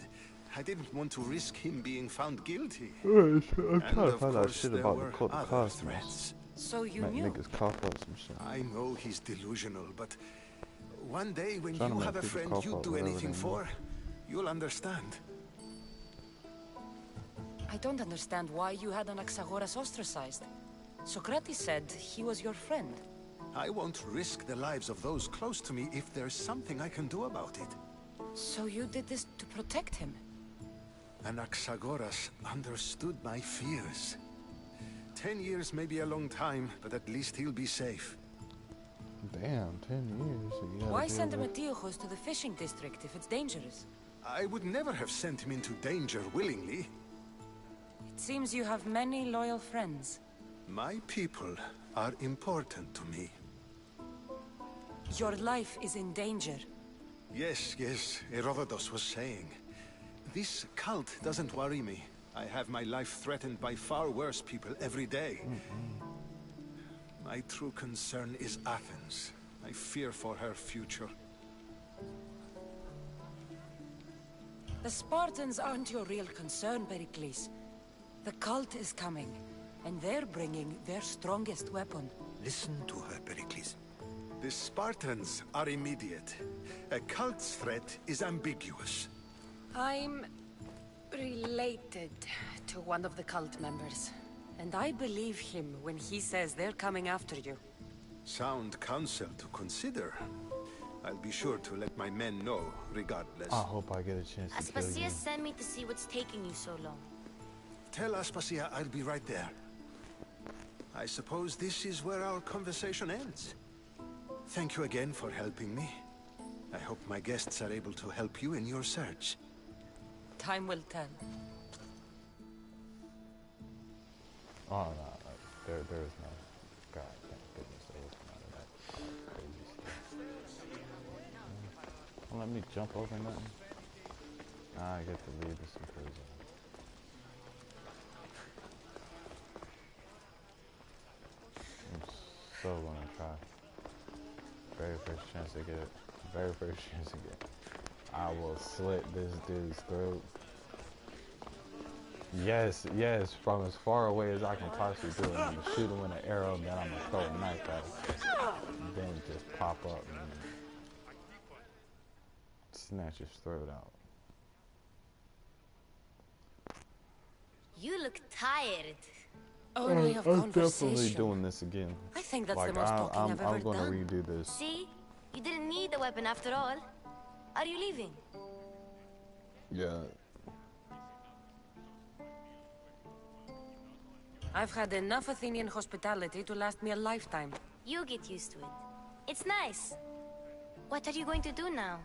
Speaker 16: I didn't want to risk him being found guilty.
Speaker 1: I'm trying to find out shit about the cult costumes.
Speaker 2: So you
Speaker 1: Make
Speaker 2: knew?
Speaker 1: niggas cough up some shit.
Speaker 16: I know he's delusional, but one day when
Speaker 1: Trying to
Speaker 16: you
Speaker 1: make
Speaker 16: have a
Speaker 1: people
Speaker 16: friend
Speaker 1: cough
Speaker 16: you'd
Speaker 1: up
Speaker 16: do
Speaker 1: whatever
Speaker 16: anything
Speaker 1: they
Speaker 16: for, you'll understand.
Speaker 2: I don't understand why you had Anaxagoras ostracized. Socrates said he was your friend.
Speaker 16: I won't risk the lives of those close to me if there's something I can do about it.
Speaker 2: So you did this to protect him?
Speaker 16: Anaxagoras understood my fears. 10 years may be a long time, but at least he'll be safe.
Speaker 1: Damn, 10 years.
Speaker 2: Why send Metiochos to the fishing district if it's dangerous?
Speaker 16: I would never have sent him into danger willingly.
Speaker 2: It seems you have many loyal friends.
Speaker 16: My people are important to me.
Speaker 2: Your life is in danger.
Speaker 16: Yes, Herodotus was saying. This cult doesn't worry me. I have my life threatened by far worse people every day. My true concern is Athens. I fear for her future.
Speaker 2: The Spartans aren't your real concern, Pericles. The cult is coming, and they're bringing their strongest weapon.
Speaker 16: Listen to her, Pericles. The Spartans are immediate. A cult's threat is ambiguous.
Speaker 2: I'm related to one of the cult members, and I believe him when he says they're coming after you.
Speaker 16: Sound counsel to consider. I'll be sure to let my men know, regardless.
Speaker 1: I hope I get a chance to kill you.
Speaker 6: Aspasia sent me to see what's taking you so long.
Speaker 16: Tell Aspasia I'll be right there. I suppose this is where our conversation ends. Thank you again for helping me. I hope my guests are able to help you in your search.
Speaker 2: Time will tell.
Speaker 1: Oh, no, there is no. God, thank goodness there is none of that crazy stuff. Don't let me jump over nothing. Nah, I get to leave this in prison. I'm so gonna try. Very first chance to get it. Very first chance to get it. I will slit this dude's throat. Yes, from as far away as I can possibly do it. I'm gonna shoot him with an arrow, and then I'm gonna throw a knife at him. And then just pop up and snatch his throat out.
Speaker 6: You look tired.
Speaker 2: Only of
Speaker 1: I'm definitely
Speaker 2: conversation.
Speaker 1: doing this again.
Speaker 2: I think that's
Speaker 1: like,
Speaker 2: the most talking I've ever
Speaker 1: I'm gonna
Speaker 2: done.
Speaker 1: redo this.
Speaker 6: See? You didn't need the weapon after all. Are you leaving?
Speaker 1: Yeah.
Speaker 2: I've had enough Athenian hospitality to last me a lifetime.
Speaker 6: You get used to it. It's nice. What are you going to do now?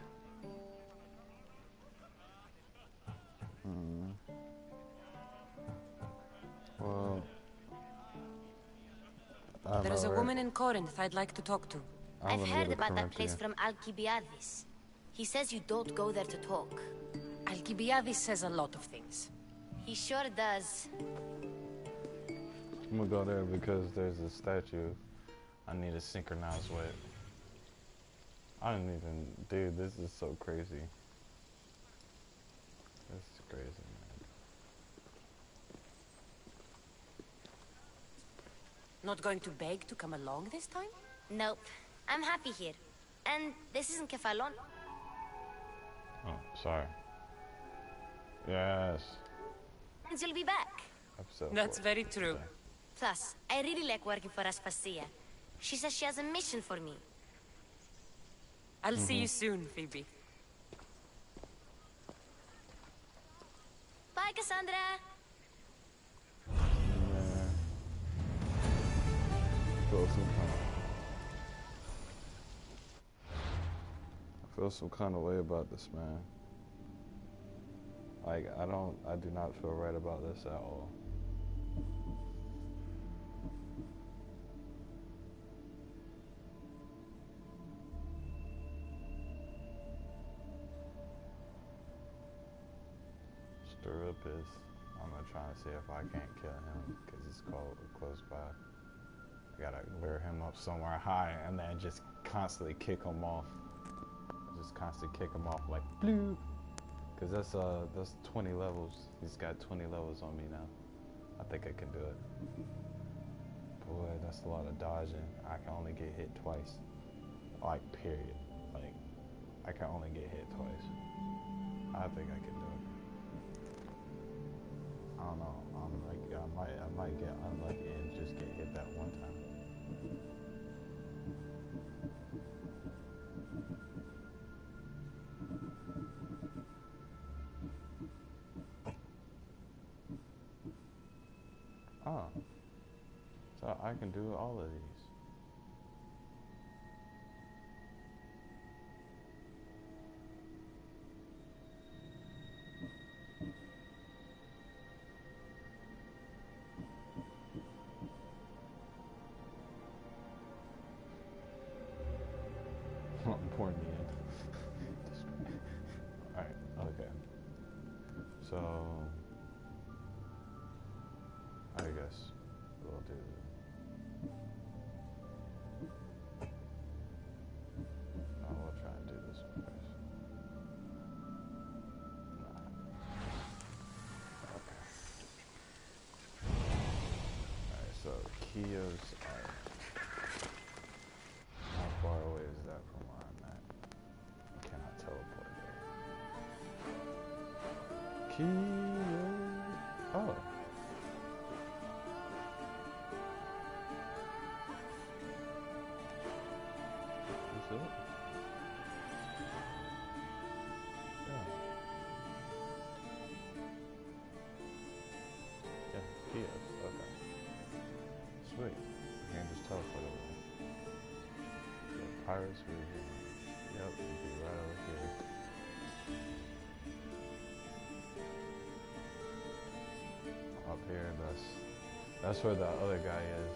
Speaker 1: Well,
Speaker 2: There's a woman in Corinth I'd like to talk to.
Speaker 6: I've heard about that place from Alcibiades. He says you don't go there to talk.
Speaker 2: Alcibiades says a lot of things.
Speaker 6: He sure does.
Speaker 1: I'm gonna go there because there's a statue I need to synchronize with. I didn't even, dude, this is so crazy. This is crazy, man.
Speaker 2: Not going to beg to come along this time?
Speaker 6: Nope. I'm happy here. And this isn't Kefalon.
Speaker 1: Oh, sorry. Yes.
Speaker 6: You'll be back.
Speaker 1: Episode
Speaker 2: That's
Speaker 1: 4.
Speaker 2: very true.
Speaker 6: Plus, I really like working for Aspasia. She says she has a mission for me.
Speaker 2: I'll see you soon, Phoebe.
Speaker 6: Bye, Cassandra.
Speaker 1: I feel some kind of way about this, man. Like, I do not feel right about this at all. Stirupus. I'm gonna try to see if I can't kill him, because he's close by. I gotta lure him up somewhere high and then just constantly kick him off. Just constantly kick him off like blue. Because that's 20 levels. He's got 20 levels on me now. I think I can do it. Boy, that's a lot of dodging. I can only get hit twice. Like, period. Like, I can only get hit twice. I think I can do it. I don't know. I might get unlucky and just get hit that one time. Oh, so I can do all of these. Pour me in. Alright, okay. So, I guess we'll do. We'll try and do this one first. Okay. Alright, so Kio's. How far away is that from where I'm at? I cannot teleport there. Kio. Oh. Is it? Yeah. Yeah, Kio's. Okay. Sweet. I can just teleport over there. Pirates Region. Yep, it'll be right over here. Up here, that's where the other guy is.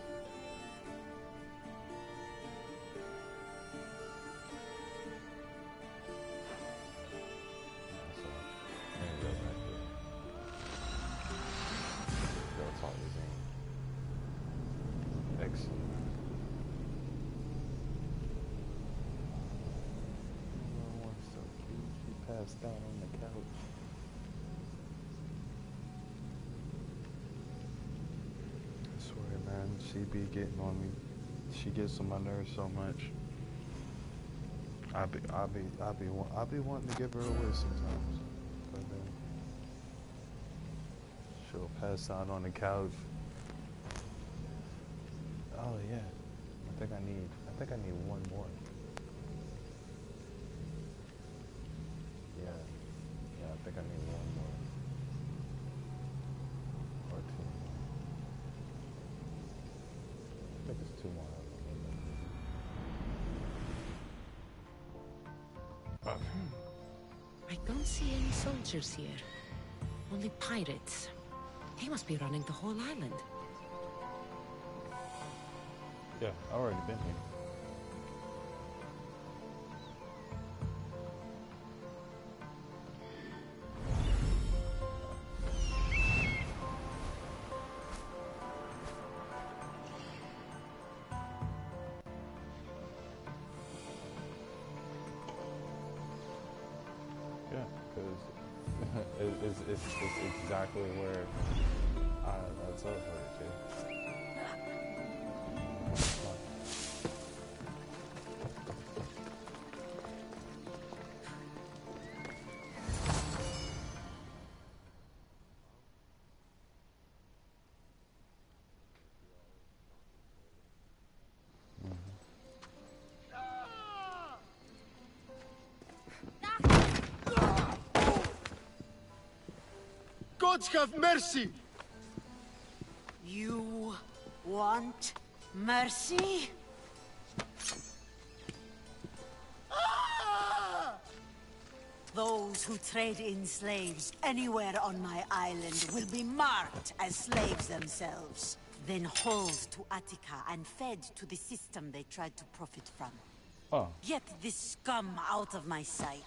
Speaker 1: So, I'm gonna go back here. Go talk to Zane. Excellent. Passed down on the couch. I swear, man, she be getting on me. She gets on my nerves so much. I be wanting to give her away sometimes, but then she'll pass out on the couch. Oh yeah, I think I need one more. Yeah, I think I need one more. Or two more. I think it's two more. Okay.
Speaker 2: I don't see any soldiers here. Only pirates. They must be running the whole island.
Speaker 1: Yeah, I've already been here. It's exactly where I teleported to.
Speaker 9: Gods have mercy!
Speaker 17: You want mercy? Those Those who trade in slaves anywhere on my island will be marked as slaves themselves, then hauled to Attica and fed to the system they tried to profit from.
Speaker 1: Oh.
Speaker 17: Get this scum out of my sight.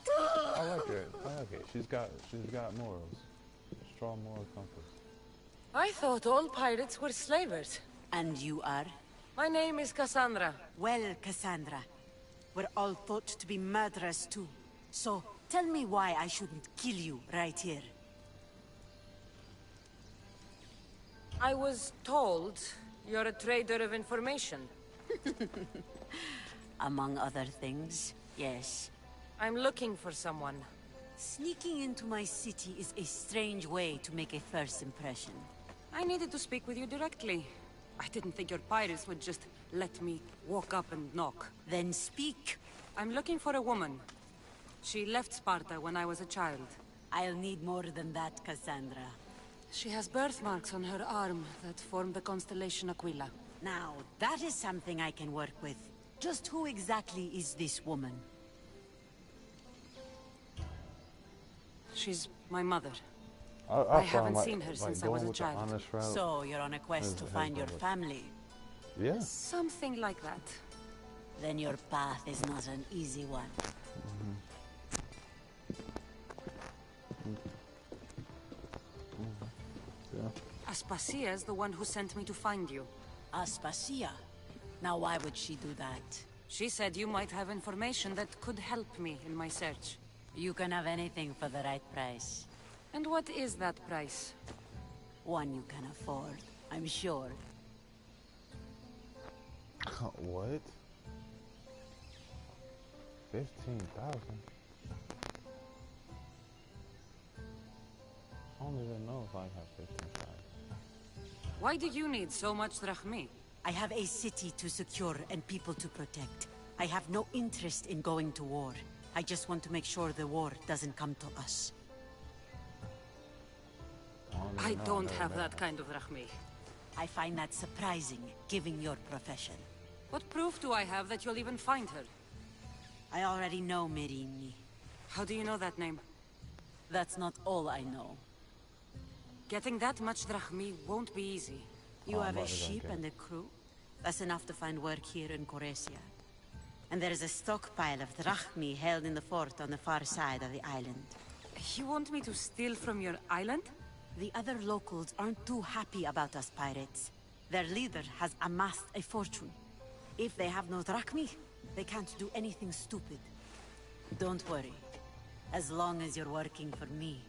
Speaker 1: I like it. I like it. She's got morals. Strong moral compass.
Speaker 2: I thought all pirates were slavers.
Speaker 17: And you are?
Speaker 2: My name is Cassandra.
Speaker 17: Well, Cassandra, we're all thought to be murderers too. So, tell me why I shouldn't kill you right here.
Speaker 2: I was told you're a trader of information.
Speaker 17: Among other things, yes.
Speaker 2: I'm looking for someone.
Speaker 17: Sneaking into my city is a strange way to make a first impression.
Speaker 2: I needed to speak with you directly. I didn't think your pirates would just let me walk up and knock.
Speaker 17: Then speak.
Speaker 2: I'm looking for a woman. She left Sparta when I was a child.
Speaker 17: I'll need more than that, Cassandra.
Speaker 2: She has birthmarks on her arm that form the constellation Aquila.
Speaker 17: Now, that is something I can work with. Just who exactly is this woman?
Speaker 2: She's my mother.
Speaker 1: I
Speaker 2: haven't seen her since I was a child.
Speaker 17: So, you're on a quest to find your family?
Speaker 1: Yeah.
Speaker 2: Something like that.
Speaker 17: Then your path is not an easy one.
Speaker 1: Yeah.
Speaker 2: Aspasia's the one who sent me to find you.
Speaker 17: Aspasia? Now why would she do that?
Speaker 2: She said you might have information that could help me in my search.
Speaker 17: You can have anything for the right price.
Speaker 2: And what is that price?
Speaker 17: One you can afford, I'm sure.
Speaker 1: What? 15,000? I don't even know if I have 15,000.
Speaker 2: Why do you need so much drachmi?
Speaker 17: I have a city to secure and people to protect. I have no interest in going to war. I just want to make sure the war doesn't come to us.
Speaker 2: I don't have that kind of drachmi.
Speaker 17: I find that surprising, given your profession.
Speaker 2: What proof do I have that you'll even find her?
Speaker 17: I already know Merini.
Speaker 2: How do you know that name?
Speaker 17: That's not all I know.
Speaker 2: Getting that much drachmi won't be easy.
Speaker 17: You have a ship and a crew? That's enough to find work here in Coresia. And there is a stockpile of drachmi held in the fort on the far side of the island.
Speaker 2: You want me to steal from your island?
Speaker 17: The other locals aren't too happy about us pirates. Their leader has amassed a fortune. If they have no drachmi, they can't do anything stupid. Don't worry. As long as you're working for me,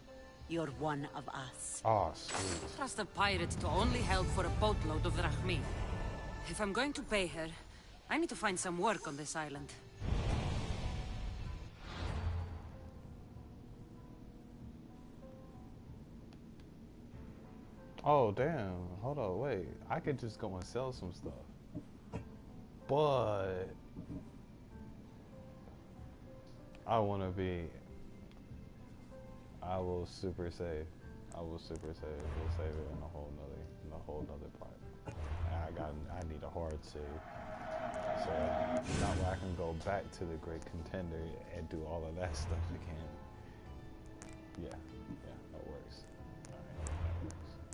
Speaker 17: you're one of us.
Speaker 1: Oh, sweet.
Speaker 2: Trust a pirate to only help for a boatload of drachmi. If I'm going to pay her, I need to find some work on this island.
Speaker 1: Oh, damn. Hold on, wait. I could just go and sell some stuff. But I want to be... I will super save. We'll save it in a whole nother part. I need a hard save. So not where I can go back to the Great Contender and do all of that stuff again. Yeah, that works. Alright, that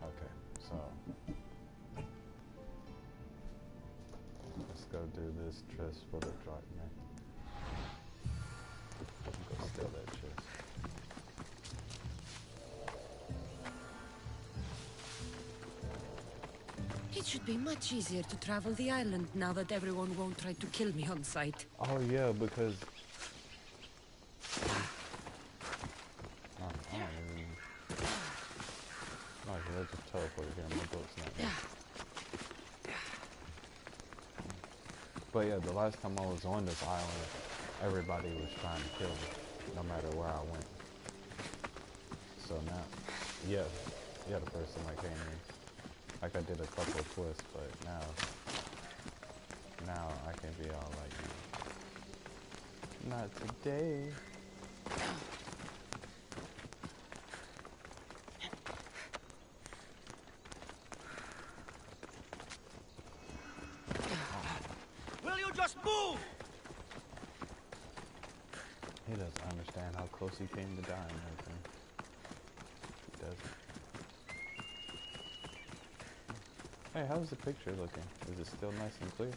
Speaker 1: works. Okay, so let's go do this tryst for the Drachma. Go steal that chest.
Speaker 2: It should be much easier to travel the island now that everyone won't try to kill me on sight.
Speaker 1: Oh yeah, because let's just teleport here. My boat's not there. But yeah, the last time I was on this island, everybody was trying to kill me, no matter where I went. So now, yeah, the person that came in. Like I did a couple of twists, but now I can be all like, not today.
Speaker 14: Will you just move?
Speaker 1: He doesn't understand how close he came to dying and everything. He doesn't. Hey, how's the picture looking? Is it still nice and clear?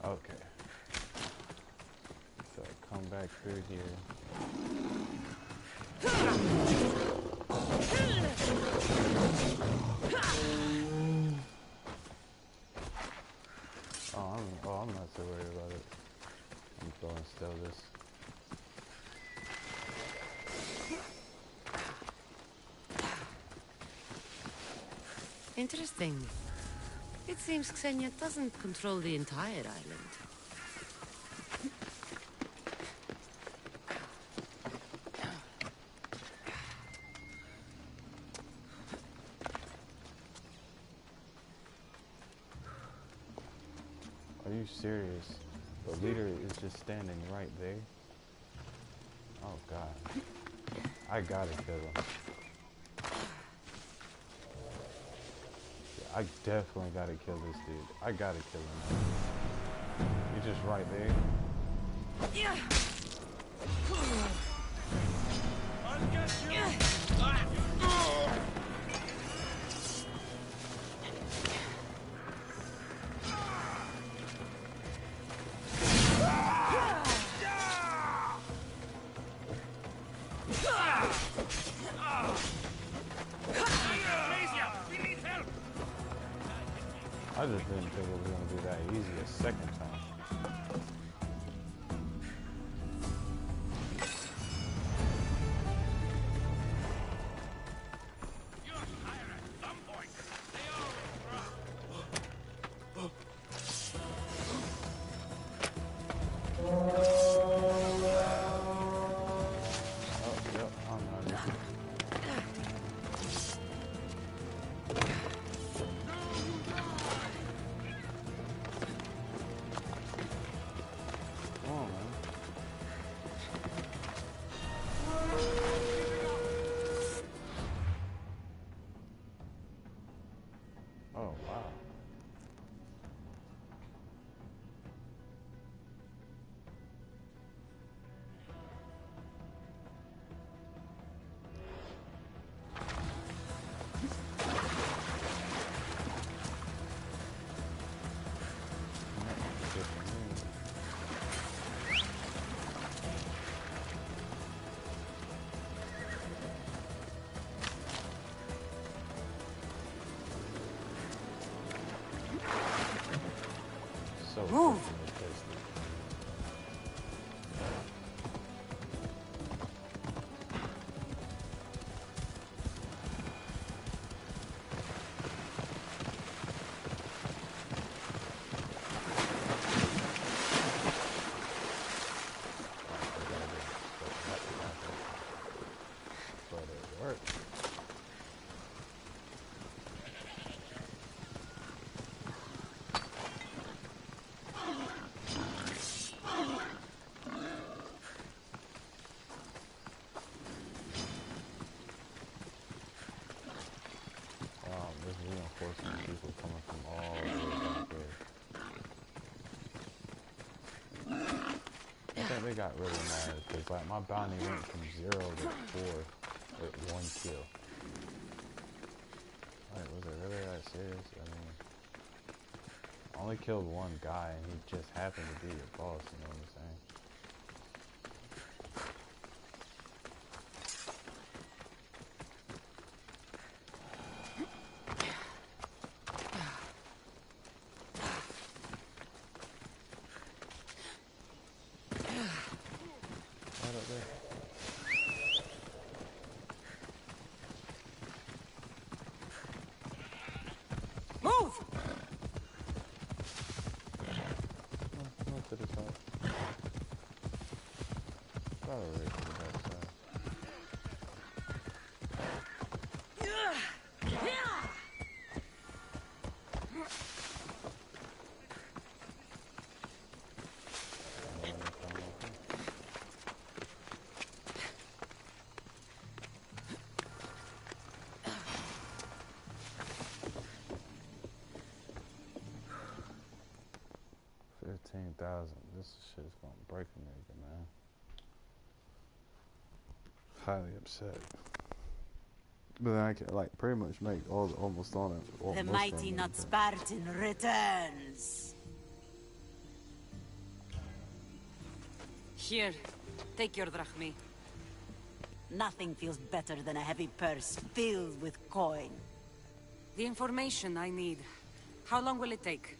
Speaker 1: Okay. So come back through here. I'm not so worried about it. I'm throwing still this.
Speaker 2: Interesting. It seems Xenia doesn't control the entire island.
Speaker 1: Are you serious? The leader is just standing right there. Oh god. I gotta kill him. I definitely gotta kill this dude. I gotta kill him. He's just right there.
Speaker 14: Yeah. I'll get you.
Speaker 1: I just didn't think it was going to be that easy a second time. Oh, wow.
Speaker 17: Move!
Speaker 1: But it worked. There's reinforcement people coming from all the way back there. I think they got really mad because like my bounty went from 0 to 4 with 1 kill. Like, was it really that serious? I mean, I only killed one guy and he just happened to be your boss, you know what I'm saying? Right up there.
Speaker 17: Move!
Speaker 1: Not to the side. Probably to the back side. 30,000. This shit is gonna break a nigga, man. Highly upset. But then I can like pretty much make almost on it.
Speaker 17: The mighty not Spartan returns.
Speaker 2: Here, take your drachmi.
Speaker 17: Nothing feels better than a heavy purse filled with coin.
Speaker 2: The information I need. How long will it take?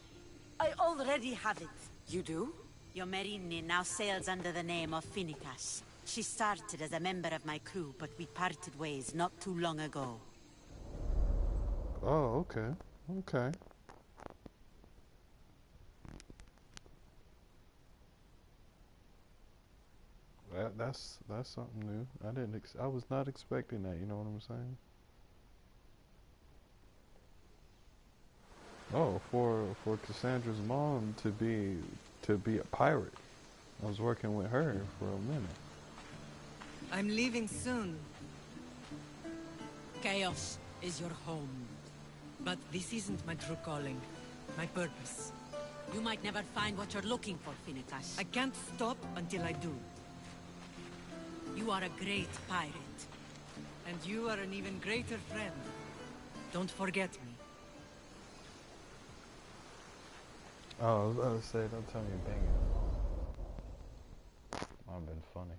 Speaker 17: I already have it.
Speaker 2: You do?
Speaker 17: Yomerini now sails under the name of Finicas. She started as a member of my crew, but we parted ways not too long ago.
Speaker 1: Oh, okay. Okay. That's something new. I was not expecting that, you know what I'm saying? Oh, for Cassandra's mom to be a pirate. I was working with her for a minute.
Speaker 18: I'm leaving soon.
Speaker 13: Chaos is your home.
Speaker 18: But this isn't my true calling. My purpose.
Speaker 17: You might never find what you're looking for, Finicas.
Speaker 18: I can't stop until I do.
Speaker 17: You are a great pirate.
Speaker 18: And you are an even greater friend. Don't forget me.
Speaker 1: Oh, I was about to say, don't tell me you're banging. Might have been funny.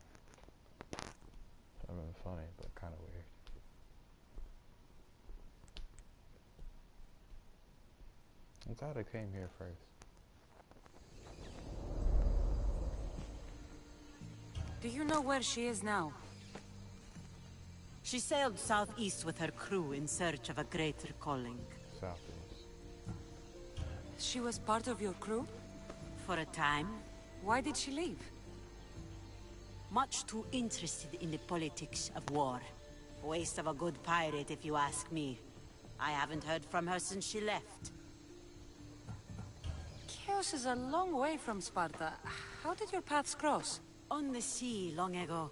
Speaker 1: Might have been funny, but kind of weird. I'm glad I came here first.
Speaker 2: Do you know where she is now?
Speaker 17: She sailed southeast with her crew in search of a greater calling.
Speaker 1: Southeast.
Speaker 2: She was part of your crew?
Speaker 17: For a time.
Speaker 2: Why did she leave?
Speaker 17: Much too interested in the politics of war. Waste of a good pirate, if you ask me. I haven't heard from her since she left.
Speaker 2: Chaos is a long way from Sparta. How did your paths cross?
Speaker 17: On the sea, long ago.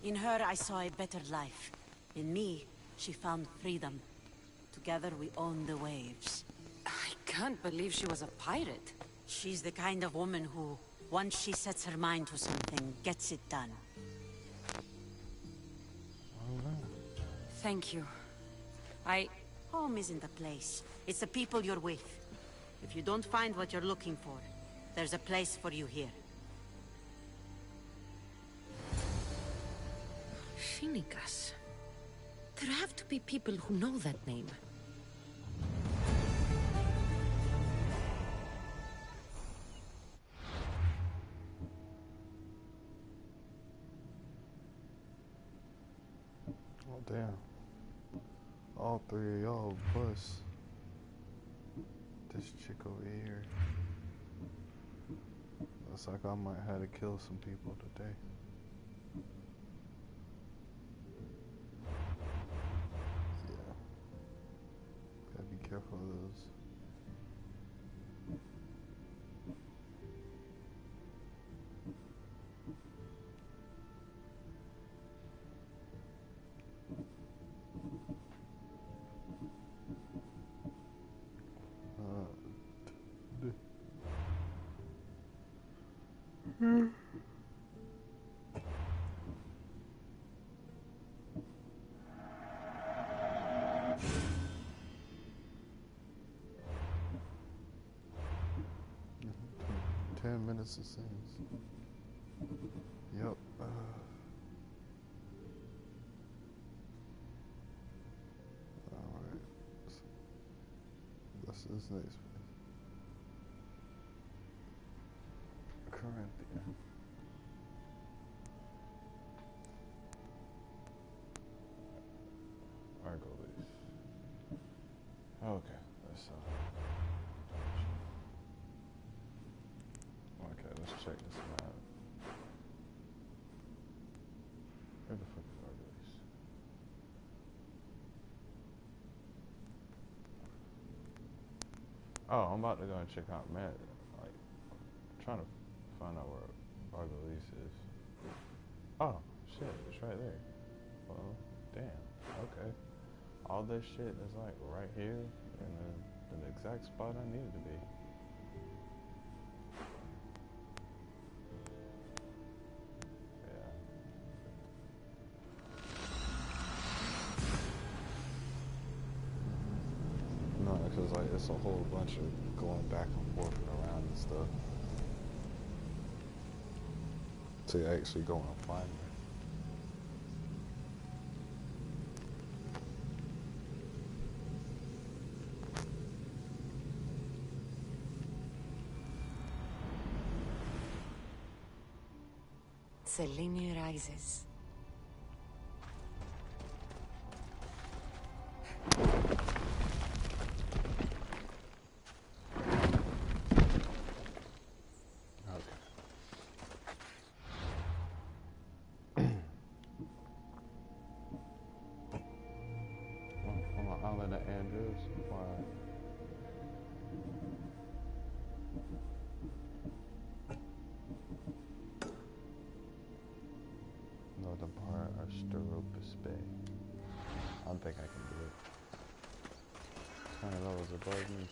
Speaker 17: In her, I saw a better life. In me, she found freedom. Together, we owned the waves.
Speaker 2: I can't believe she was a pirate.
Speaker 17: She's the kind of woman who, once she sets her mind to something, gets it done.
Speaker 2: Thank you.
Speaker 17: Home isn't a place. It's the people you're with. If you don't find what you're looking for, there's a place for you here.
Speaker 2: Finicas. There have to be people who know that name.
Speaker 1: Oh, damn. All three of y'all bust. This chick over here. Looks like I might have to kill some people today. Yeah. Gotta be careful of those. Minutes of scenes. Yep. Alright. This is next place. Corinthia. Argolis. Okay, let's let's check this map. Where the fuck is Argolis? Oh, I'm about to go and check out map. Like, trying to find out where Argolis is. Oh, shit, it's right there. Well, damn, okay. All this shit is like right here in the exact spot I needed to be. it's a whole bunch of going back and forth and around and stuff to actually go and find her.
Speaker 2: Selene rises.
Speaker 1: I don't think I can do it. 20 levels above me.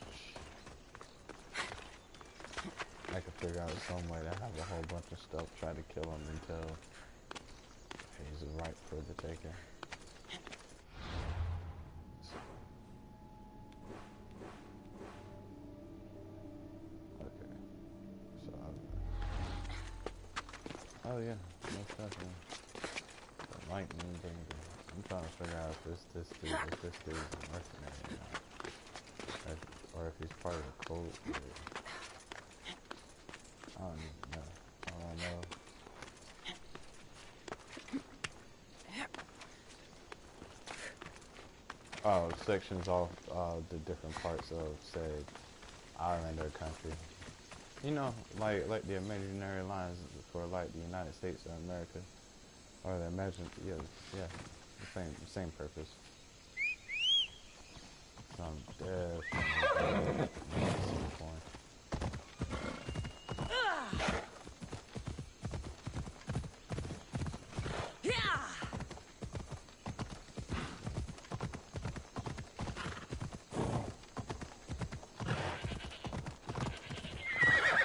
Speaker 1: I could figure out some way to have a whole bunch of stuff, try to kill him until he's ripe for the taking. Okay. So, oh yeah, most definitely. The lightning bringer. I'm trying to figure out if this dude is a mercenary or if he's part of the cult. I don't even know. All I know. Oh, sections off the different parts of, say, Ireland or country. You know, like the imaginary lines for like the United States of America, or the yeah. Same purpose. So I'm definitely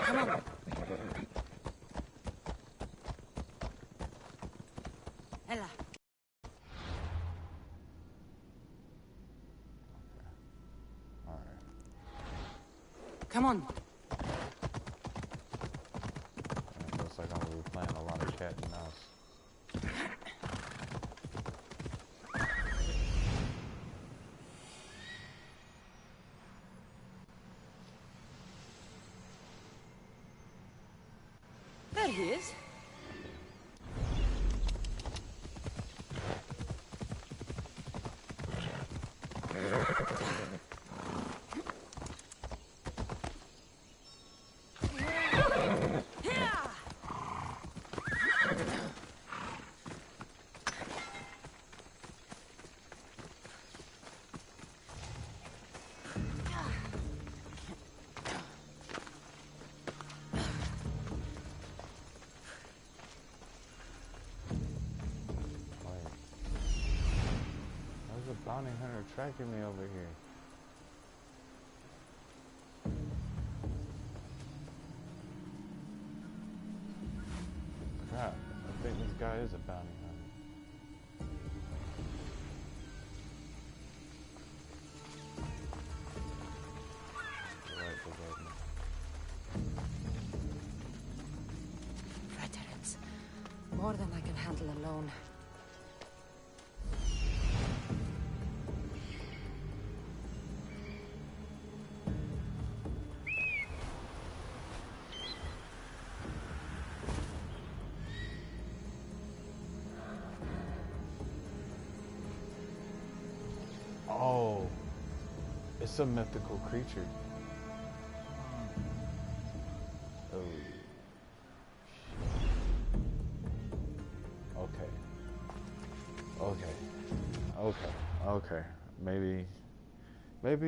Speaker 2: Come on. Ella. Come on.
Speaker 1: It looks like I'm going to be playing a lot of cat and mouse.
Speaker 2: There he is.
Speaker 1: Bounty hunter tracking me over here. Crap, I think this guy is a bounty hunter. Right above me.
Speaker 2: Veterans. More than I can handle alone.
Speaker 1: Oh, it's a mythical creature. Oh. Okay. Maybe,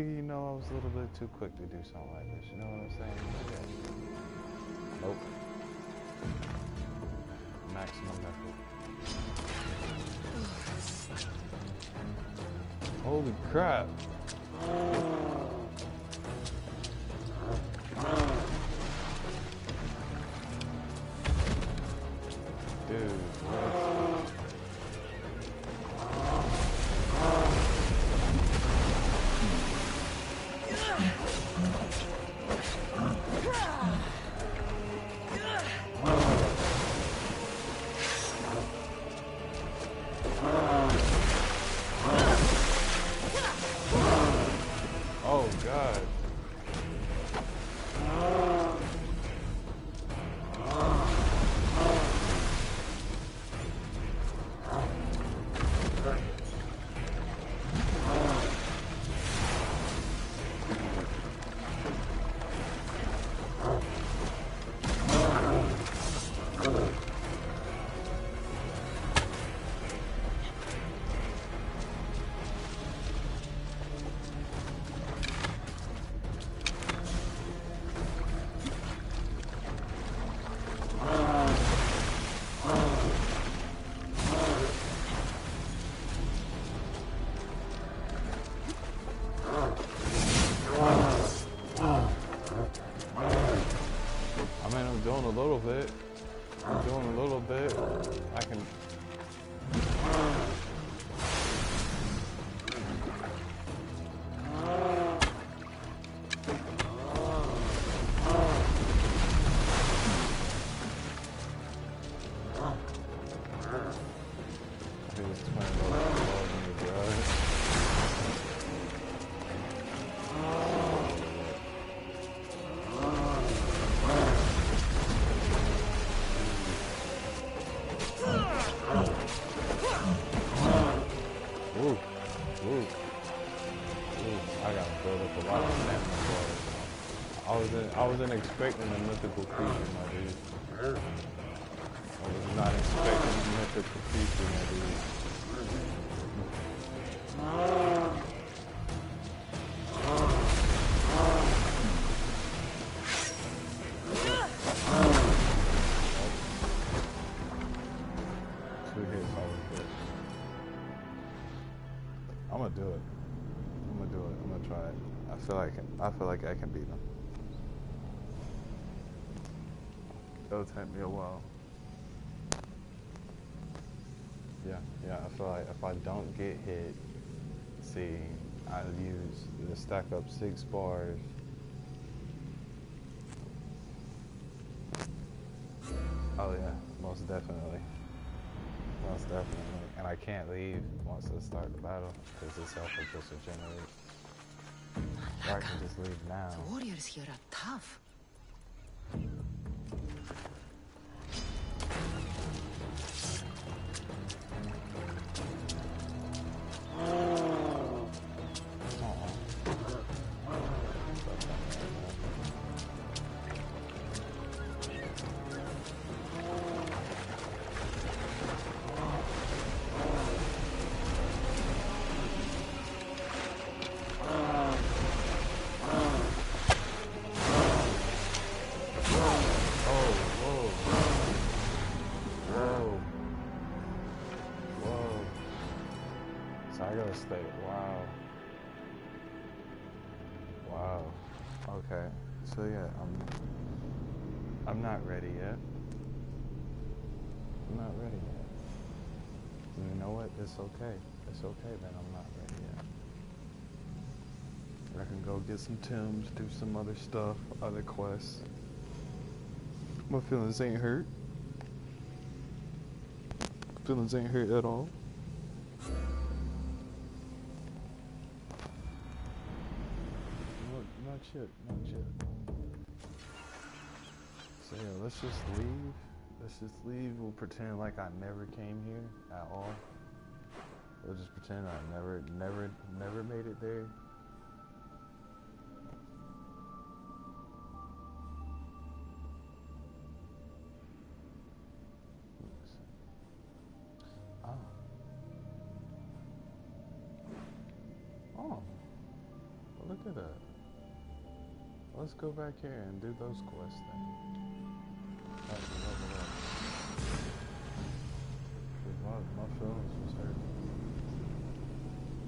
Speaker 1: you know, I was a little bit too quick to do something like this. You know what I'm saying? Yeah. Nope. Maximum effort. Holy crap. Dude, what? little bit. I'm doing a little bit. I can. I wasn't expecting a mythical creature, my dude. I was not expecting a mythical creature, my dude. Two hits always good. I'm gonna do it. I'm gonna do it. I'm gonna try it. I feel like I can beat him. It'll take me a while. Yeah, I feel like if I don't get hit, see, I use the stack up 6 bars. Oh yeah, most definitely. Most definitely. And I can't leave once I start the battle, because this health will just regenerate. Or I can just leave now.
Speaker 13: The warriors here are tough.
Speaker 1: Wow. Okay. So yeah, I'm not ready yet. I'm not ready yet. You know what? It's okay. It's okay that I'm not ready yet. I can go get some Tims, do some other stuff, other quests. My feelings ain't hurt. Feelings ain't hurt at all. Not yet. So yeah, let's just leave. We'll pretend like I never came here at all. We'll just pretend I never made it there. Oh, look at that. Let's go back here and do those quests then. My feelings was hurt.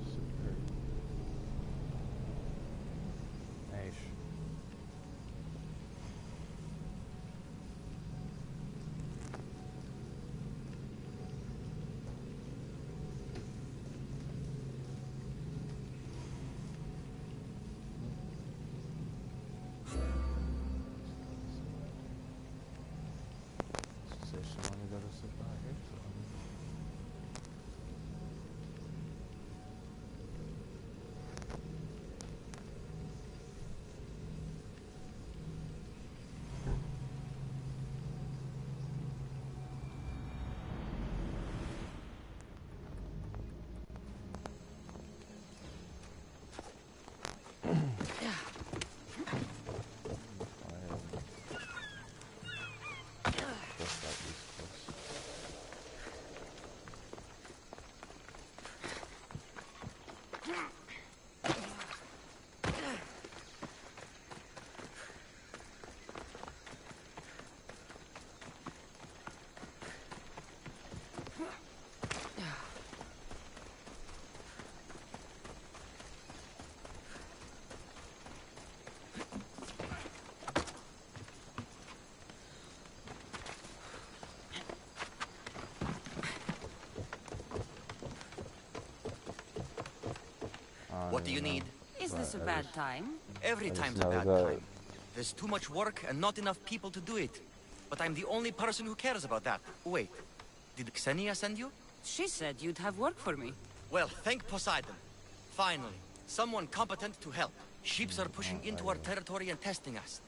Speaker 1: Shit hurt. Aish.
Speaker 19: What do you need?
Speaker 2: Is this a bad time?
Speaker 19: Every time's a bad time. There's too much work and not enough people to do it. But I'm the only person who cares about that. Wait, did Xenia send you?
Speaker 2: She said you'd have work for me.
Speaker 19: Well, thank Poseidon. Finally, someone competent to help. Ships are pushing into our territory and testing us.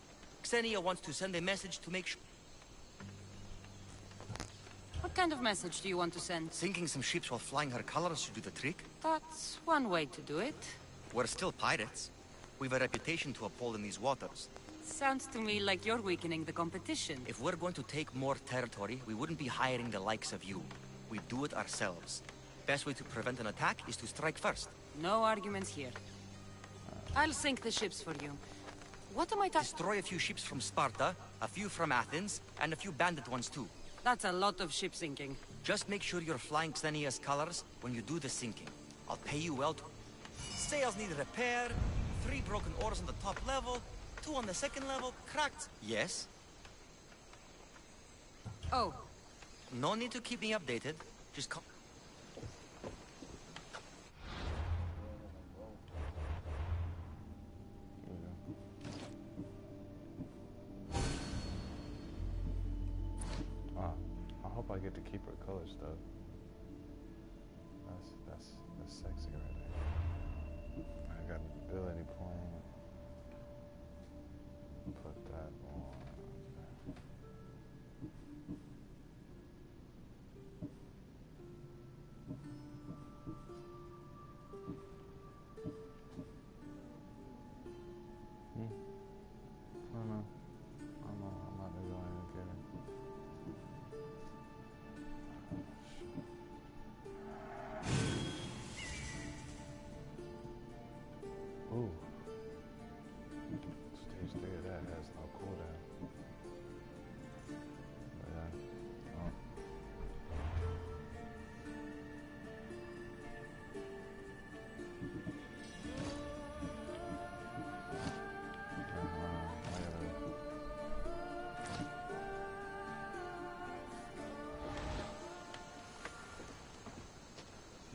Speaker 19: Xenia wants to send a message to make sure...
Speaker 2: What kind of message do you want to send?
Speaker 19: Sinking some ships while flying her colors should do the trick.
Speaker 2: That's one way to do it.
Speaker 19: We're still pirates. We've a reputation to uphold in these waters.
Speaker 2: Sounds to me like you're weakening the competition.
Speaker 19: If we're going to take more territory, we wouldn't be hiring the likes of you. We do it ourselves. Best way to prevent an attack is to strike first.
Speaker 2: No arguments here. I'll sink the ships for you. What am I
Speaker 19: Destroy a few ships from Sparta, a few from Athens, and a few bandit ones too.
Speaker 2: That's a lot of ship sinking.
Speaker 19: Just make sure you're flying Xenia's colors when you do the sinking. I'll pay you well to... Sails need repair, 3 broken oars on the top level, 2 on the second level, cracked... Yes?
Speaker 2: Oh.
Speaker 19: No need to keep me updated. Just come...
Speaker 1: I hope I get to keep her colors though. That's sexy right there. I got an ability point. Put that on. I don't know. I'm not really going to get it. Ooh. Stage 3 of that has no cooldown. But yeah. Oh.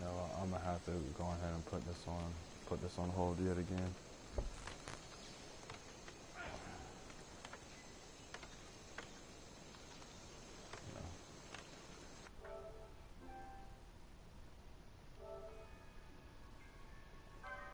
Speaker 1: No, I'm gonna have to go ahead and put this on hold yet again.